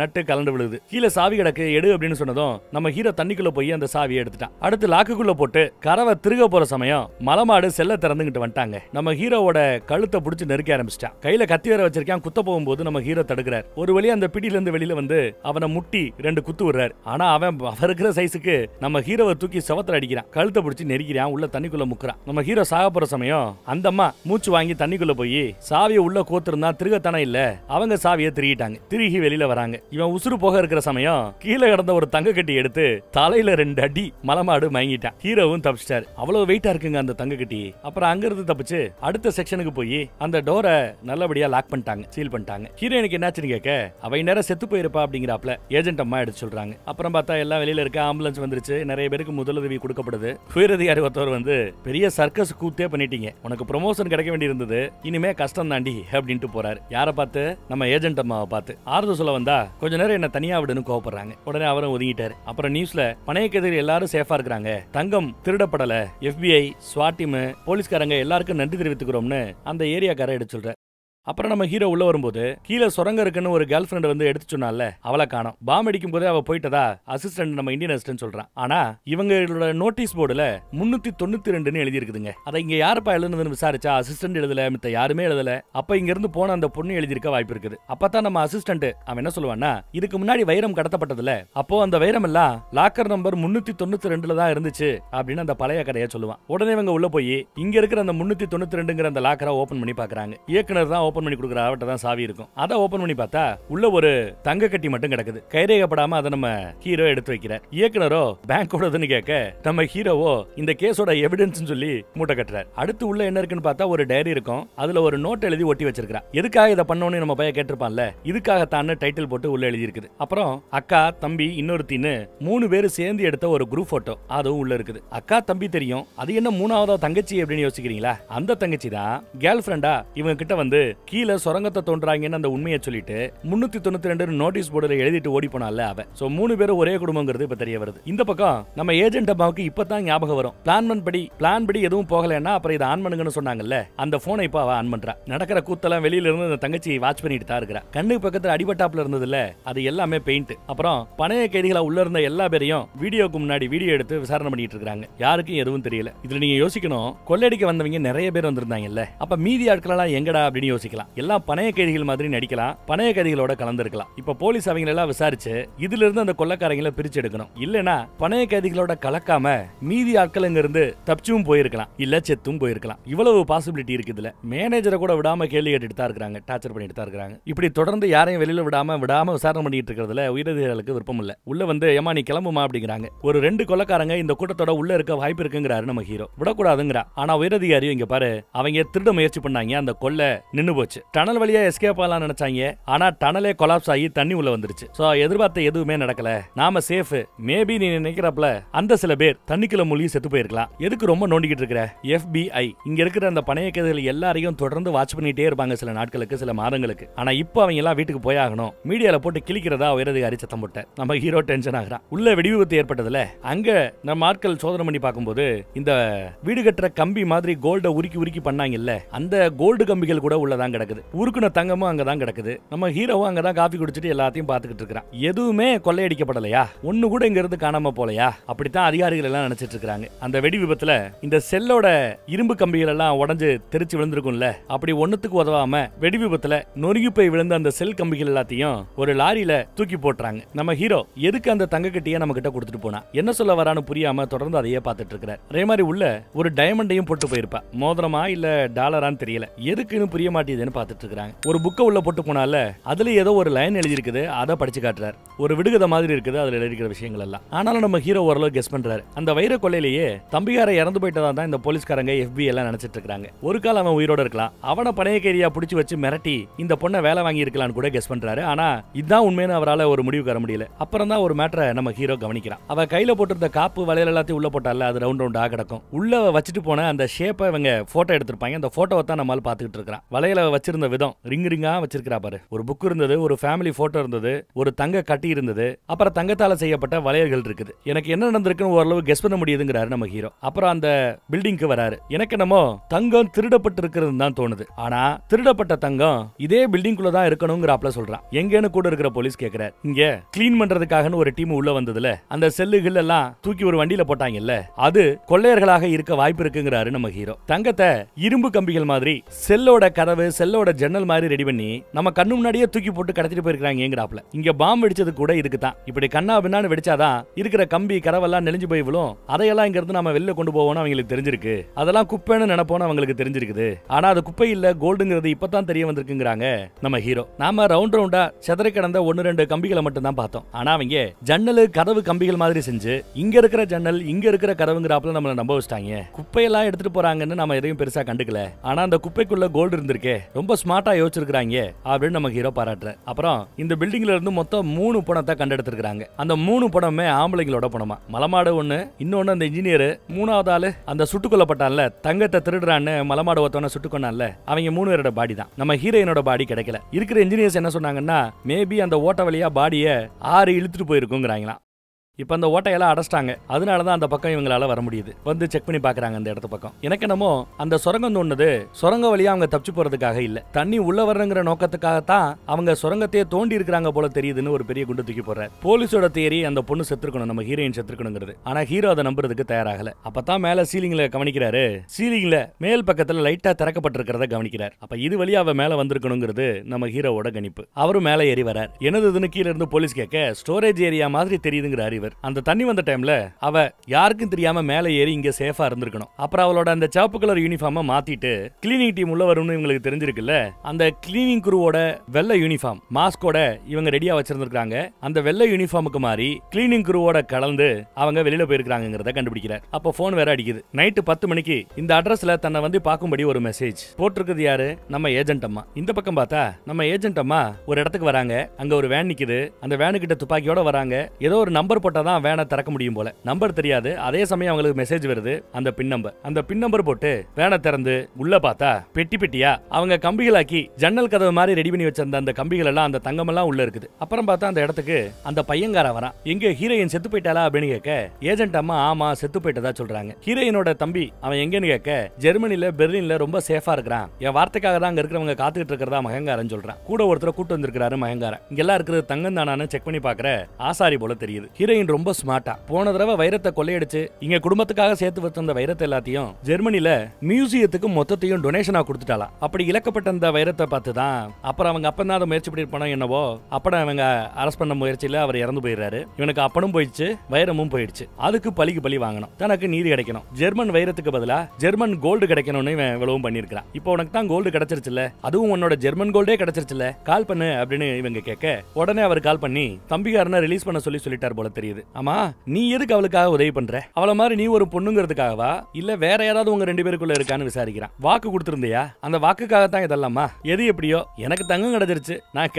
நட்டு கலந்து விழுது. கீழே சாவி கிடக்கு எடு அப்படின்னு சொன்னதும் நம்ம ஹீரோ தண்ணிக்குள்ள போய் அந்த சாவியை எடுத்துட்டான். அடுத்து லாக்குக்குள்ள போட்டு கரவை திருக போற சமயம் மலமாடு செல்ல திறந்துகிட்டு வந்துட்டாங்க. நம்ம ஹீரோவோட கழுத்தை பிடிச்சு நெருக்க ஆரம்பிச்சிட்டான். கையில கத்தி வேற வச்சிருக்கான். குத்த போகும்போது நம்ம ஹீரோ தடுக்கிறார். ஒரு வழியா அந்த பிடியில இருந்து வெளியில வந்து அவனை முட்டி 2 குத்து விடுறாரு. ஆனா அவன் இருக்கிற சைஸுக்கு நம்ம ஹீரோவை தூக்கி சவத்துல அடிக்கிறான். கழுத்தை பிடிச்சி நெருக்கிறான். உள்ள தண்ணிக்குள்ள முக்குறான். நம்ம ஹீரோ சாக போற சமயம் அந்த அம்மா மூச்சு வாங்கி தண்ணிக்குள்ள போய் சாவியை உள்ள கோத்திருந்தா திருகத்தானே இல்ல, அவங்க சாவியை திருகிட்டாங்க. திருகி வெளியில வராங்க. இவன் உசுறு போக இருக்கிற சமயம் கீழே கிடந்த ஒரு தங்க கட்டி எடுத்து தலையில 2 அடி மலமாடு மயங்கிட்டான். ஹீரோவும் தப்பிச்சிட்டாரு. அவ்வளவு வெயிட்டா இருக்குங்க அந்த தங்க கட்டி. அப்புறம் அங்க இருந்து தப்பிச்சு அடுத்த செக்ஷனுக்கு போய் அந்த டோரை நல்லபடியா லாக் பண்ணிட்டாங்க, சீல் பண்ணிட்டாங்க. ஹீரோயினுக்கு என்னாச்சுன்னு கேட்க அவ நேரம் செத்து போயிருப்பா அப்படிங்கிறாப்ல ஏஜென்ட் அம்மா எடுத்து சொல்றாங்க. அப்புறம் பார்த்தா எல்லாம் வெளியில இருக்க, ஆம்புலன்ஸ் வந்துருச்சு, நிறைய பேருக்கு முதலுதவி கொடுக்கப்படுது. உயரதிகாரி ஒருத்தவர் வந்து பெரிய சர்க்கஸ் கூத்தே பண்ணிட்டீங்க, உனக்கு ப்ரமோஷன் கிடைக்க வேண்டி இருந்தது, இனிமே கஷ்டம் தாண்டி அப்படின்ட்டு போறாரு. யாரை பார்த்து? நம்ம ஏஜென்ட் அம்மாவை பார்த்து. ஆறுதல் சொல்ல வந்தா கொஞ்ச நேரம் என்ன தனியா விடுன்னு கோவப்படுறாங்க. உடனே அவரும் ஒதுங்கிட்டாரு. அப்புறம் நியூஸ்ல பணைய கைதிகள் எல்லாரும் சேஃபா இருக்காங்க, தங்கம் திருடப்படல, FBI ஸ்வாட் டீம் போலீஸ்காரங்க எல்லாருக்கும் நன்றி தெரிவித்துக்கிறோம்னு அந்த ஏரியாக்கார எடுத்து சொல்ற. அப்புறம் நம்ம ஹீரோ உள்ள வரும்போது கீழே சுரங்க இருக்குன்னு ஒரு கேர்ள் ஃப்ரெண்ட் வந்து எடுத்து சொன்னால அவளை காணோம். பாம் அடிக்கும் போதே அவ போயிட்டதா அசிஸ்டன்ட் நம்ம இந்தியன் அசிஸ்டன்ட் சொல்றான். ஆனா இவங்களோட நோட்டீஸ் போர்டுல 392 எழுதி இருக்குதுங்க. அதை இங்க யாருப்பா எழுதுனதுன்னு விசாரிச்சா அசிஸ்டன்ட் எழுதல, மித்த யாருமே எழுதல. அப்ப இங்க இருந்து போன அந்த பொண்ணு எழுதியிருக்க வாய்ப்பு இருக்குது. அப்பதான் நம்ம அசிஸ்டன்ட் அவன் என்ன சொல்லுவான்னா, இதுக்கு முன்னாடி வைரம் கடத்தப்பட்டதுல அப்போ அந்த வைரம் எல்லாம் லாக்கர் நம்பர் 392 தான் இருந்துச்சு அப்படின்னு அந்த பழைய கதையை சொல்லுவான். உடனே இவங்க உள்ள போய் இங்க இருக்கிற அந்த 392 அந்த லாக்கரை ஓபன் பண்ணி பாக்குறாங்க. இயக்குனர் தான் ஓபன் பண்ணி கொடுக்குற அவட்ட தான் சாவி இருக்கும். அதை ஓபன் பண்ணி பார்த்தா உள்ள ஒரு தங்க கட்டி மட்டும் கிடக்குது. கைரேகப்படாம அதை நம்ம ஹீரோ எடுத்து வைக்கிறார். இயக்குனரோ பேங்கோடதுன்னு கேட்க நம்ம ஹீரோவோ இந்த கேஸோட எவிடன்ஸ் சொல்லி மூட்டை கட்டுறார். அடுத்து உள்ள என்ன இருக்குன்னு பார்த்தா ஒரு டைரி இருக்கும். அதுல ஒரு நோட் எழுதி ஒட்டி வச்சிருக்கா. எதுக்காக இதை பண்ணோன்னு நம்ம பையன் கேட்டிருப்பான்ல, இதுக்காகத்தான் டைட்டில் போட்டு உள்ள எழுதி இருக்குது. அப்புறம் அக்கா தம்பி இன்னொருத்தின்னு 3 பேரும் சேர்ந்து எடுத்த ஒரு குரூப் போட்டோ அதுவும் உள்ள இருக்குது. அக்கா தம்பி தெரியும், அது என்ன 3ஆவதா தங்கச்சி அப்படின்னு யோசிக்கிறீங்களா? அந்த தங்கச்சி தான் கேர்ள் ஃப்ரெண்டா இவங்க கிட்ட வந்து கீழே சுரங்கத்தை தோன்றாங்கன்னு அந்த உண்மையை சொல்லிட்டு 392 நோட்டீஸ் போர்டுல எழுதிட்டு ஓடி போனால அவ. சோ 3 பேரும் ஒரே குடும்பங்கிறது இப்ப தெரிய வருது. இந்த பக்கம் நம்ம ஏஜென்ட் அம்மாவுக்கு இப்பதான் ஞாபகம் வரும். பிளான் படி எதுவும் போகலன்னா அப்புறம் இதை ஆன் பண்ணுங்கன்னு சொன்னாங்கல்ல, அந்த போனை இப்ப அவ ஆன் பண்றா. நடக்கிற கூத்தெல்லாம் வெளியில இருந்து அந்த தங்கச்சி வாட்ச் பண்ணிட்டு தான் இருக்கிறா. கண்ணுக்கு பக்கத்துல அடிபட்டாப்ல இருந்ததுல அது எல்லாமே பெயிண்ட். அப்புறம் பணைய கைதிகளா உள்ள இருந்த எல்லா பேரையும் வீடியோக்கு முன்னாடி வீடியோ எடுத்து விசாரணை பண்ணிட்டு இருக்காங்க. யாருக்கும் எதுவும் தெரியல. இதுல நீங்க யோசிக்கணும், கொள்ளையடிக்க வந்தவங்க நிறைய பேர் வந்திருந்தாங்கல்ல, அப்ப மீதி ஆட்களெல்லாம் எங்கடா அப்படின்னு யோசிக்கலாம். எல்லாம் பணைய கைதிகள் மாதிரி நடிக்கலாம், பணைய கைதிகளோட கலந்துருக்கலாம். இப்ப போலீஸ் அவங்க எல்லாம் விசாரிச்சு இதுல இருந்து அந்த கொள்ளைக்காரங்களை பிரிச்சு எடுக்கணும். இல்லனா பணைய கைதிகளோட கலக்காம மீதி ஆட்கள் இங்க இருந்து தப்பிச்சும் போயிருக்கலாம், இல்ல செத்தும் போயிருக்கலாம். இவ்வளவு பாசிபிலிட்டி இருக்கு. இதுல மேனேஜரை கூட விடாம கேள்வி கேட்டுட்டு தான் இருக்காங்க, டார்ச்சர் பண்ணிட்டு தான் இருக்காங்க. இப்படி தொடர்ந்து யாரையும் வெளியில விடாம விசாரணை பண்ணிட்டு இருக்கிறதுல உயரதிகாரிகளுக்கு விருப்பம் இல்ல. உள்ள வந்து ஏமா நீ கிளம்புமா அப்படிங்கிறாங்க. ஒரு 2 கொலைக்காரங்க இந்த கூட்டத்தோட உள்ள இருக்க வாய்ப்பு இருக்குங்கிறாரு நம்ம ஹீரோ. விடக்கூடாதுங்கிறா. ஆனா உயரதிகாரியும் இங்க பாரு, அவங்க திருட முயற்சி பண்ணாங்க, அந்த கொள்ளை நின்னு போச்சு. டனல் வழியா எஸ்கேப் ஆகலாம் நினைச்சாங்க, ஆனா டனலே கொலாப்ஸ் ஆகி தண்ணி உள்ள வந்துருச்சு. சோ எதிர்பார்த்த எதுவுமே நடக்கல, நாம சேஃப். மேபி நீ நினைக்கிறப்பல அந்த சில பேர் தண்ணிக்குள்ள மூழ்கி செத்து போயிருக்கலாம். எதுக்கு ரொம்ப நோண்டிக்கிட்டு இருக்கிற? FBI இங்க இருக்கிற அந்த பணைய கைதிகள் எல்லாரையும் தொடர்ந்து வாட்ச் பண்ணிட்டே இருப்பாங்க சில நாட்களுக்கு, சில மாதங்களுக்கு. ஆனா இப்ப அவங்க எல்லாம் வீட்டுக்கு போயாகணும். மீடியால போட்டு கிளிக்கிறதா உயரதிகாரி சத்தம் போட்ட நம்ம ஹீரோ டென்ஷன் ஆகிறான். உள்ள வெடி விபத்து ஏற்பட்டதுல அங்க நம்ம ஆட்கள் சோதனை பண்ணி பார்க்கும்போது இந்த வீடு கட்டுற கம்பி மாதிரி கோல்ட உருக்கி பண்ணாங்கல்ல, அந்த கோல்டு கம்பிகள் கூட உள்ளதான் கிடக்குது. உருக்குன தங்கமும் அங்கதான் கிடக்குது. நம்ம ஹீரோவும் அங்கதான் காபி குடிச்சிட்டு எல்லாத்தையும் பார்த்துக்கிட்டு இருக்கிறான். எதுவுமே கொள்ளையடிக்கப்படலையா, ஒண்ணு கூட இங்க இருந்து காணாம போலையா, அப்படித்தான் அதிகாரிகள் எல்லாம் நினைச்சிட்டு இருக்காங்க. அந்த வெடி விபத்துல இந்த செல்லோட இரும்பு கம்பிகள் எல்லாம் உடைஞ்சு தெரிச்சு விழுந்திருக்கும்ல, அப்படி ஒண்ணுத்துக்கு உதவாம வெடி விபத்துல நொறுங்கி போய் விழுந்த அந்த செல் கம்பிகள் எல்லாத்தையும் ஒரு லாரியில தூக்கி போட்டுறாங்க. நம்ம ஹீரோ எதுக்கு அந்த தங்க கட்டியை நம்ம கிட்ட கொடுத்துட்டு போனா, என்ன சொல்ல வரான்னு புரியாம தொடர்ந்து அதையே பார்த்துட்டு இருக்கிறார். அதே மாதிரி உள்ள ஒரு டைமண்டையும் போட்டு போயிருப்பா. மோதிரமா இல்ல டாலரான்னு தெரியல, எதுக்குன்னு புரிய மாட்டேதுன்னு பார்த்துட்டு இருக்காங்க. ஒரு புக்கை உள்ள போட்டு போனால அதுல ஏதோ ஒரு லைன் எழுதி இருக்குது, அதை படிச்சு காட்டுறாரு. ஒரு விடுகதை மாதிரி இருக்குது அதுல எழுதிக்கிற விஷயங்கள் எல்லாம். ஆனாலும் நம்ம ஹீரோ ஓரளவு கெஸ் பண்றாரு. அந்த வைர கொள்ளையிலேயே தம்பிகார இறந்து போயிட்டதா தான் இந்த போலீஸ்காரங்க FBI எல்லாம் நினைச்சிட்டு இருக்காங்க. ஒரு காலம் அவன் உயிரோட இருக்கலாம், அவனை பணைய கைதியா புடிச்சு வச்சு மிரட்டி இந்த பொண்ணை வேலை வாங்கி இருக்கலாம்னு கூட கெஸ் பண்றாரு. ஆனா இதுதான் உண்மையான அவரால் ஒரு முடிவு வர முடியல. அப்புறம் தான் ஒரு மேட்டரை நம்ம ஹீரோ கவனிக்கிறான். அவ கையில போட்டிருந்த காப்பு வளையல் எல்லாத்தையும் உள்ள போட்டால, அது ரவுண்டா கிடக்கும். உள்ள வச்சுட்டு போன அந்த ஷேப்பை இவங்க போட்டோ எடுத்திருப்பாங்க. அந்த போட்டோவை தான் நம்மால் பாத்துக்கிட்டு இருக்கான். வளையல வச்சிருந்த விதம் ரிங்கா வச்சிருக்கா பாரு. ஒரு புக் இருந்தது, ஒரு ஃபேமிலி போட்டோ இருந்தது, ஒரு தங்க கட்டி இருந்தது, அப்புறம் தங்கத்தால செய்யப்பட்ட வளையல்கள் இருக்குது. எனக்கு என்ன நடந்திருக்குன்னு ஓரளவு கெஸ் பண்ண முடியுதுங்கிறாரு நம்ம ஹீரோ. அப்புறம் அந்த பில்டிங்க்கு வராரு. எனக்கு என்னமோ தங்கம் திருடப்பட்டு இருக்கிறது தான் தோணுது. ஆனா திருடப்பட்ட தங்கம் இதே பில்டிங்குள்ள தான் இருக்கணும்ங்கறாப்ல சொல்றான். எங்கன்னு கூட இருக்கிற போலீஸ் கேக்குறாரு. இங்க கிளீன் பண்றதுக்காகனு ஒரு டீம் உள்ள வந்ததுல அந்த செல்லுகள் எல்லாம் தூக்கி ஒரு வண்டியில போட்டாங்கல்ல, அது கொள்ளையர்களாக இருக்க வாய்ப்பு இருக்குங்கிறாரு நம்ம ஹீரோ. தங்கத்தை இரும்பு கம்பிகள் மாதிரி செல்லோட கதவு, செல்லோட ஜன்னல் மாதிரி ரெடி பண்ணி நம்ம கண்ணு முன்னாடியே தூக்கி போட்டு கடத்திட்டு போயிருக்காங்கங்கறாப்ல. இங்க பாம்பு வெடிச்சது கூட இதுக்கு தான். இப்படி கண்ணா பின்னான்னு வெடிச்சாதான் இருக்கிற கம்பி கதவெல்லாம் நெளிஞ்சு போய் விழும். அதையெல்லாம் இங்க இருந்து நம்ம வெளில கொண்டு போவோம்னு அவங்களுக்கு தெரிஞ்சிருக்கு. அதெல்லாம் குப்பைன்னு நினைப்போம்னு அவங்களுக்கு தெரிஞ்சிருக்குது. ஆனா அது குப்பை இல்ல, கோல்டுங்கிறது இப்பதான் தெரிய வந்திருக்குங்கிறாங்க நம்ம ஹீரோ. நாம ரவுண்டா செதறி கிடந்த 1-2 கம்பிகளை மட்டும் தான் பார்த்தோம். ஆனா அவங்க ஜன்னல் கதவு கம்பிகள் மாதிரி செஞ்சு இங்க இருக்கிற ஜன்னல் இங்க இருக்கிற கதவுங்கிறாப்ல நம்மள நம்ப வச்சிட்டாங்க. குப்பையெல்லாம் எடுத்துட்டு போறாங்கன்னு நம்ம எதையும் பெருசா கண்டுக்கல. ஆனா அந்த குப்பைக்குள்ள கோல்டு இருந்திருக்கே, ரொம்ப ஸ்மார்ட்டா யோசிச்சிருக்காங்க அப்படின்னு நம்ம ஹீரோ பாராட்டுற. அப்புறம் இந்த பில்டிங்ல இருந்து மொத்தம் 3 பணத்தை கண்டெடுத்திருக்காங்க. அந்த 3 பணமே ஆம்பளைங்களோட பணமா. மலமாடு ஒண்ணு, இன்னொன்னு அந்த இன்ஜினியர், 3வது ஆளு அந்த சுட்டுக் கொல்லப்பட்டான்ல, தங்கத்தை திருடுறான்னு மலமாடு ஒருத்தவனை சுட்டுக் கொண்டான்ல, அவங்க 3 பேரோட பாடி தான். நம்ம ஹீரோயினோட பாடி கிடைக்கல. இருக்கிற இன்ஜினியர்ஸ் என்ன சொன்னாங்கன்னா, மேபி அந்த ஓட்ட வழியா பாடியை 6 இழுத்துட்டு போயிருக்குங்கிறாங்களாம். இப்ப அந்த ஓட்டையெல்லாம் அடைச்சிட்டாங்க. அதனாலதான் அந்த பக்கம் இவங்களால வர முடியுது. வந்து செக் பண்ணி பாக்குறாங்க அந்த இடத்து பக்கம். எனக்கு என்னமோ அந்த சுரங்கம் தோணுது சுரங்க வழியா அவங்க தப்பிச்சு போறதுக்காக இல்ல, தண்ணி உள்ள வரங்கிற நோக்கத்துக்காகத்தான் அவங்க சுரங்கத்தையே தோண்டி இருக்கிறாங்க போல தெரியுதுன்னு ஒரு பெரிய குண்டு தூக்கி போடுறாரு. போலீஸோட தியரி அந்த பொண்ணு செத்துருக்கணும், நம்ம ஹீரோயின் செத்துருக்கணுங்கிறது. ஆனா ஹீரோ அதை நம்புறதுக்கு தயாராகல. அப்பதான் மேல சீலிங்ல கவனிக்கிறாரு. சீலிங்ல மேல் பக்கத்துல லைட்டா திறக்கப்பட்டிருக்கிறத கவனிக்கிறார். அப்ப இது வழியா அவ மேல வந்திருக்கணுங்கிறது நம்ம ஹீரோவோட கணிப்பு. அவரும் மேல ஏறி வரார். என்னதுன்னு கீழ இருந்து போலீஸ் கேட்க, ஸ்டோரேஜ் ஏரியா மாதிரி தெரியுதுங்கிறாரு. அந்த தண்ணி வந்த டைம்ல அவ யாருக்கும் தெரியாம மேல ஏறி இங்க சேஃபா இருந்திருக்கணும். அப்புறம் அவளோட அந்த சிவப்பு கலர் யூனிஃபார்மை மாத்திட்டு கிளீனிங் டீம் உள்ள வரும்னு இவங்களுக்கு தெரிஞ்சிருக்குல்ல, அந்த கிளீனிங் குரூவோட வெள்ளை யூனிஃபார்ம் மாஸ்கோட இவங்க ரெடியா வச்சிருந்திருக்காங்க. அந்த வெள்ளை யூனிஃபார்முக்கு மாறி கிளீனிங் குரூவோட கலந்து அவங்க வெளியில போயிருக்காங்கிறத கண்டுபிடிக்கிறார். அப்போ போன் வேற அடிக்குது. நைட்டு 10 மணிக்கு இந்த அட்ரஸ்ல தன்னை வந்து பார்க்கும்படி ஒரு மெசேஜ் போட்டிருக்குது. யாரு? நம்ம ஏஜென்ட் அம்மா. இந்த பக்கம் பார்த்தா நம்ம ஏஜென்ட் அம்மா ஒரு இடத்துக்கு வராங்க. அங்க ஒரு வேன் நிக்குது. அந்த வேனு கிட்ட துப்பாக்கியோட வராங்க. ஏதோ ஒரு நம்பர் போட்ட போட்டாதான் வேனை திறக்க முடியும் போல. நம்பர் தெரியாது, அதே சமயம் அவங்களுக்கு மெசேஜ் வருது, அந்த பின் நம்பர் போட்டு வேனை திறந்து உள்ள பார்த்தா பெட்டி பெட்டியா அவங்க கம்பிகளாக்கி ஜன்னல் கதவு மாதிரி ரெடி பண்ணி வச்சிருந்த அந்த கம்பிகள் எல்லாம் அந்த தங்கம் எல்லாம் உள்ள இருக்குது. அப்புறம் பார்த்தா அந்த இடத்துக்கு அந்த பையன்கார வரான். எங்க ஹீரோயின் செத்து போயிட்டாளா அப்படின்னு கேட்க ஏஜென்ட் அம்மா ஆமா செத்து போயிட்டதா சொல்றாங்க. ஹீரோயினோட தம்பி அவன் எங்கன்னு கேட்க ஜெர்மனில பெர்லின்ல ரொம்ப சேஃபா இருக்கிறான், என் வார்த்தைக்காக தான் அங்க இருக்கிறவங்க காத்துக்கிட்டு இருக்கிறதா மகங்காரன் சொல்றான். கூட ஒருத்தர் கூட்டு வந்திருக்காரு மகங்காரன். இங்கெல்லாம் இருக்கிறது தங்கம் தானான்னு செக் பண்ணி பாக்குற ஆசாரி போல தெரியுது. ஹீரோயின் ரொம்ப ஸ்மார்ட்டா போன தடவை வைரத்தை கொள்ளையடிச்சு இங்க குடும்பத்துக்காக சேர்த்து வச்சிருந்த வைரத்தை எல்லாத்தையும் ஜெர்மனில மியூசியத்துக்கு மொத்தத்தையும் டொனேஷனா கொடுத்துட்டாலாம். அப்படி இழக்கப்பட்ட அந்த வைரத்தை பார்த்து தான் அப்புறம் அவங்க அப்பன் தான் முயற்சி பண்ணிருப்பானோ என்னவோ அப்படம் அவங்க அரஸ்ட் பண்ண முயற்சியில அவர் இறந்து போயிடுறாரு. இவனுக்கு அப்பனும் போயிடுச்சு, வைரமும் போயிடுச்சு. அதுக்கு பலிக்கு பலி வாங்கணும், தனக்கு நீதி கிடைக்கணும். ஜெர்மன் வைரத்துக்கு பதிலா ஜெர்மன் கோல்டு கிடைக்கணும்னு இவன் இவ்வளவும் பண்ணிருக்கான். இப்போ உனக்கு தான் கோல்டு கிடைச்சிருச்சுல, அதுவும் உன்னோட ஜெர்மன் கோல்டே கிடைச்சிருச்சுல, கால் பண்ணு அப்படின்னு இவங்க கேட்க உடனே அவர் கால் பண்ணி தம்பிகாரனை ரிலீஸ் பண்ண சொல்லிட்டார் போல தெரியுது. ஆமா நீ எதுக்கு அவளுக்காக உதவி பண்ற? அவள மாதிரி நீ ஒரு பொண்ணுங்கிறதுக்காகவா இல்ல வேற யாராவது உங்க ரெண்டு பேருக்குள்ள இருக்கான்னு விசாரிக்கிறான். வாக்கு கொடுத்திருந்தியா? அந்த வாக்குக்காகத்தான் இதெல்லாமா? எது எப்படியோ எனக்கு தங்கம் கிடைச்சிருச்சு, நான்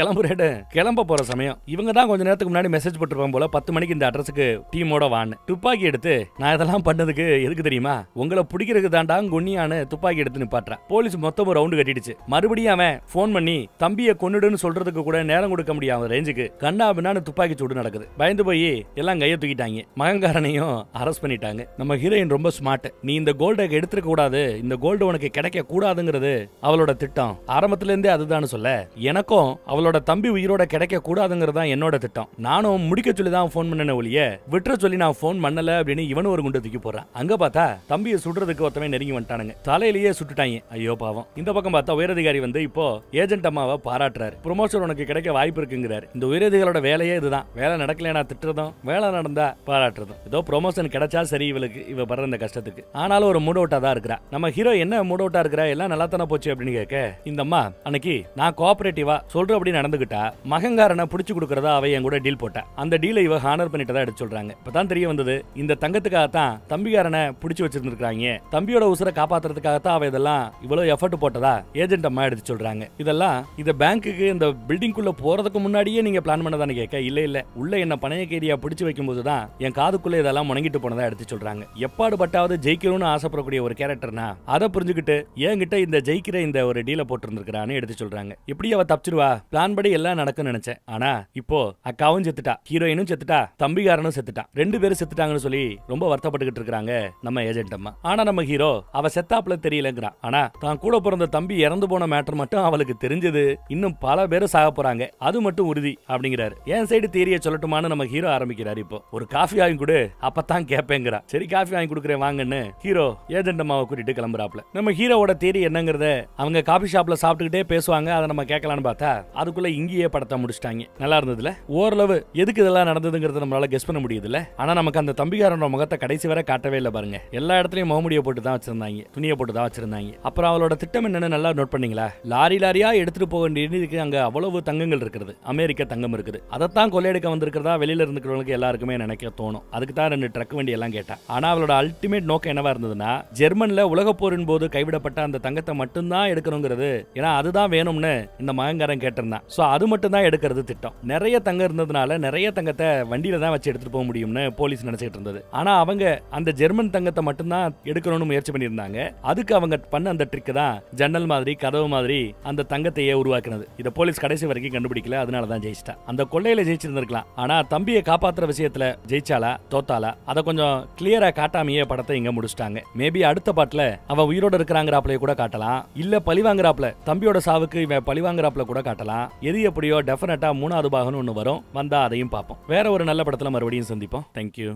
கிளம்ப போற சமயம். இவங்க தான் கொஞ்ச நேரத்துக்கு முன்னாடி மெசேஜ் போட்டுருப்பாங்க போல 10 மணிக்கு இந்த அட்ரஸுக்கு டீமோட வான்னு. துப்பாக்கி எடுத்து நான் இதெல்லாம் பண்ணதுக்கு எதுக்கு தெரியுமா? உங்களை பிடிக்கிறதுக்கு தாண்டா குண்ணியானு துப்பாக்கி எடுத்து நிப்பாட்டுற. போலீஸ் மொத்தம் ரவுண்டு கட்டிடுச்சு. மறுபடியும் அவன் போன் பண்ணி தம்பியை கொன்னுடுன்னு சொல்றதுக்கு கூட நேரம் கொடுக்க முடியாத ரேஞ்சுக்கு கண்ணா பின்னான்னு துப்பாக்கி சூடு நடக்குது. பயந்து போய் எல்லாம் கைய தூக்கிட்டாங்க. மகங்காரனையும் அரெஸ்ட் பண்ணிட்டாங்க. நம்ம ஹீரோயின் ரொம்ப ஸ்மார்ட். நீ இந்த கோல்டை எடுத்துக்க கூடாது, இந்த கோல்டு உனக்கு கிடைக்க கூடாதுங்கிறது அவளோட திட்டம். ஆரம்பத்துல இருந்தே அதுதான் சொல்ல, எனக்கும் அவளோட தம்பி உயிரோட கிடைக்க கூடாதுங்கிறதா என்னோட திட்டம். நானும் முடிக்க சொல்லி தான் போன் பண்ணன ஒழிய விட்டுற சொல்லி நான் போன் பண்ணல அப்படின்னு இவனும் ஒரு குண்டு தூக்கி போறான். அங்க பார்த்தா தம்பியை சுடுறதுக்கு ஒருத்தவன் நெருங்கி வந்துட்டானுங்க. தலையிலேயே சுட்டுட்டாங்க. ஐயோ பாவம். இந்த பக்கம் பார்த்தா உயரதிகாரி வந்து இப்போ ஏஜென்ட் அம்மாவை பாராட்டுறாரு. ப்ரொமோஷன் உனக்கு கிடைக்க வாய்ப்பு இருக்குங்கிறாரு. இந்த உயரதிகாரியோட வேலையே இதுதான். வேலை நடக்கலனா திட்டுறதும், வேலை நடந்தா பாராட்டுறதும். ஏதோ ப்ரொமோஷன் கிடைச்சா சரி இவளுக்கு, இவ படுற இந்த கஷ்டத்துக்கு. ஆனாலும் ஒரு மூட் அவுட்டா தான் இருக்கிறா. நம்ம ஹீரோ என்ன மூட் அவுட்டா இருக்கிறா, எல்லாம் நல்லா தானே போச்சு அப்படின்னு கேட்க இந்த அம்மா அன்னைக்கு நான் கோஆபரேட்டிவா சொல்ற அப்படி நடந்துகிட்டா மகங்காரனை பிடிச்சு கொடுக்கறதா அவ என் கூட டீல் போட்டா. அந்த டீலை இவ ஹானர் பண்ணிட்டதா எடுத்து சொல்றாங்க. இப்பதான் தெரிய வந்தது இந்த தங்கத்துக்காகத்தான் தம்பிகாரனை பிடிச்சு வச்சிருந்திருக்காங்க. தம்பியோட உசுரை காப்பாத்துறதுக்காகத்தான் அவ இதெல்லாம் இவ்வளவு எஃபர்ட் போட்டதா ஏஜென்ட் அம்மா எடுத்து சொல்றாங்க. இதெல்லாம் இந்த பேங்க்குக்கு இந்த பில்டிங்குள்ள போறதுக்கு முன்னாடியே நீங்க பிளான் பண்ணதானே கேட்க, இல்ல உள்ள என்ன பணைய கைதியா பிடிச்சு வைக்கும் போதுதான் என் காதுக்குள்ள இதெல்லாம் முணங்கிட்டு போனதா எடுத்து சொல்றாங்க. எப்பாடு பட்டாவது ஜெயிக்கணும்னு ஆசைப்படக்கூடிய ஒரு கேரக்டர்னா அதை புரிஞ்சுக்கிட்டு என்கிட்ட இந்த ஜெயிக்கிற இந்த ஒரு டீல போட்டிருந்திருக்கான்னு எடுத்து சொல்றாங்க. எப்படி அவ தப்பிச்சிருவா, பிளான் படி எல்லாம் நடக்கும்னு நினைச்சேன். ஆனா இப்போ அக்காவும் செத்துட்டா, ஹீரோயினும் செத்துட்டா, தம்பிகாரனும் செத்துட்டா. 2 பேரும் செத்துட்டாங்கன்னு சொல்லி ரொம்ப வருத்தப்பட்டுக்கிட்டு இருக்காங்க நம்ம ஏஜென்ட் அம்மா. ஆனா நம்ம ஹீரோ அவ செத்தாப்ல தெரியலங்கிறான். ஆனா தான் கூட பிறந்த தம்பி இறந்து போன மேட்டர் மட்டும் அவளுக்கு தெரிஞ்சது. இன்னும் பல பேர் சாக போறாங்க, அது மட்டும் உறுதி அப்படிங்கிறாரு. என் சைடு தேரிய சொல்லட்டுமான்னு நம்ம ஹீரோ ஆரம்பிக்கிறாரு. இப்போ ஒரு காஃபி வாங்கி கொடு, அப்பதான் கேட்பேங்கிறா. சரி காஃபி வாங்கி கொடுக்குறேன் வாங்கன்னு ஹீரோ ஏஜென்ட் அம்மாவை கூட்டிட்டு கிளம்புறாப்ல. நம்ம ஹீரோவோட தேரி என்னங்கிறத அவங்க காஃபி ஷாப்ல சாப்பிட்டுக்கிட்டே பேசுவாங்க. அதை நம்ம கேட்கலான்னு பார்த்தா அதுக்குள்ள இங்கேயே படத்தை முடிச்சிட்டாங்க. நல்லா இருந்ததுல, ஓரளவு எதுக்கு இதெல்லாம் நடந்ததுங்கிறத நம்மளால கெஸ் பண்ண முடியுதுல்ல. ஆனா நமக்கு அந்த தம்பிகாரனோட முகத்தை கடைசி வரை காட்டவே இல்லை பாருங்க. எல்லா இடத்துலயும் முகமுடியை போட்டு தான் வச்சிருந்தாங்க, துணியை போட்டு தான் வச்சிருந்தாங்க. அப்புறம் அவளோட திட்டம் என்னன்னு நல்லா நோட் பண்ணீங்களா? லாரியா எடுத்துட்டு போக வேண்டியதுக்கு அங்க அவ்வளவு தங்கங்கள் இருக்குது, அமெரிக்க தங்கம் இருக்குது. அதைத்தான் கொள்ளையடிக்க வந்திருக்கிறதா வெளியில இருந்துக்கிறவங்களுக்கு எல்லாருக்குமே நினைக்க தோணும். அதுக்கு தான் 2 ட்ரக் வண்டி எல்லாம் கேட்டா. ஆனா அவளோட அல்டிமேட் நோக்கம் என்னவா இருந்ததுன்னா ஜெர்மன்ல உலக போரின் போது கைவிடப்பட்ட அந்த தங்கத்தை மட்டும்தான் எடுக்கணுங்கிறது. ஏன்னா அதுதான் வேணும்னு இந்த மகங்காரன் கேட்டிருந்தான். சோ அது மட்டும் தான் எடுக்கிறது திட்டம். நிறைய தங்கம் இருந்ததுனால நிறைய தங்கத்தை வண்டியில தான் வச்சு எடுத்துட்டு போக முடியும்னு போலீஸ் நினைச்சிட்டு இருந்தது. ஆனா அவங்க அந்த ஜெர்மன் தங்கத்தை மட்டும்தான் எடுக்கணும்னு முயற்சி பண்ணியிருந்தாங்க. அதுக்கு அவங்க பண்ண அந்த ட்ரிக் தான் ஜன்னல் மாதிரி கதவு மாதிரி அந்த தங்கத்தையே உருவாக்குனது. இத போலீஸ் கடைசி வரைக்கும் கண்டுபிடிக்கல, அதனால தான் ஜெயிச்சிட்டா. அந்த கொள்ளையில ஜெயிச்சிருந்திருக்கலாம். ஆனா தம்பியை காப்பாத்துற விஷயத்துல ஜெயிச்சாலா தோத்தாலா அதை கொஞ்சம் கிளியரா காட்டாமையே படத்தை இங்க முடிச்சிட்டாங்க. மேபி அடுத்த பாட்டுல அவ உயிரோட இருக்கிறாங்கிறாப்ல கூட காட்டலாம், இல்ல பழி வாங்குறாப்ல தம்பியோட சாவுக்கு இவன் பழி வாங்குறாப்ல கூட காட்டலாம். எது எப்படியோ டெஃபினட்டா 3வது பாகம்னு ஒண்ணு வரும். வந்தா அதையும் பார்ப்போம். வேற ஒரு நல்ல படத்துல மறுபடியும் சந்திப்போம். தேங்க்யூ.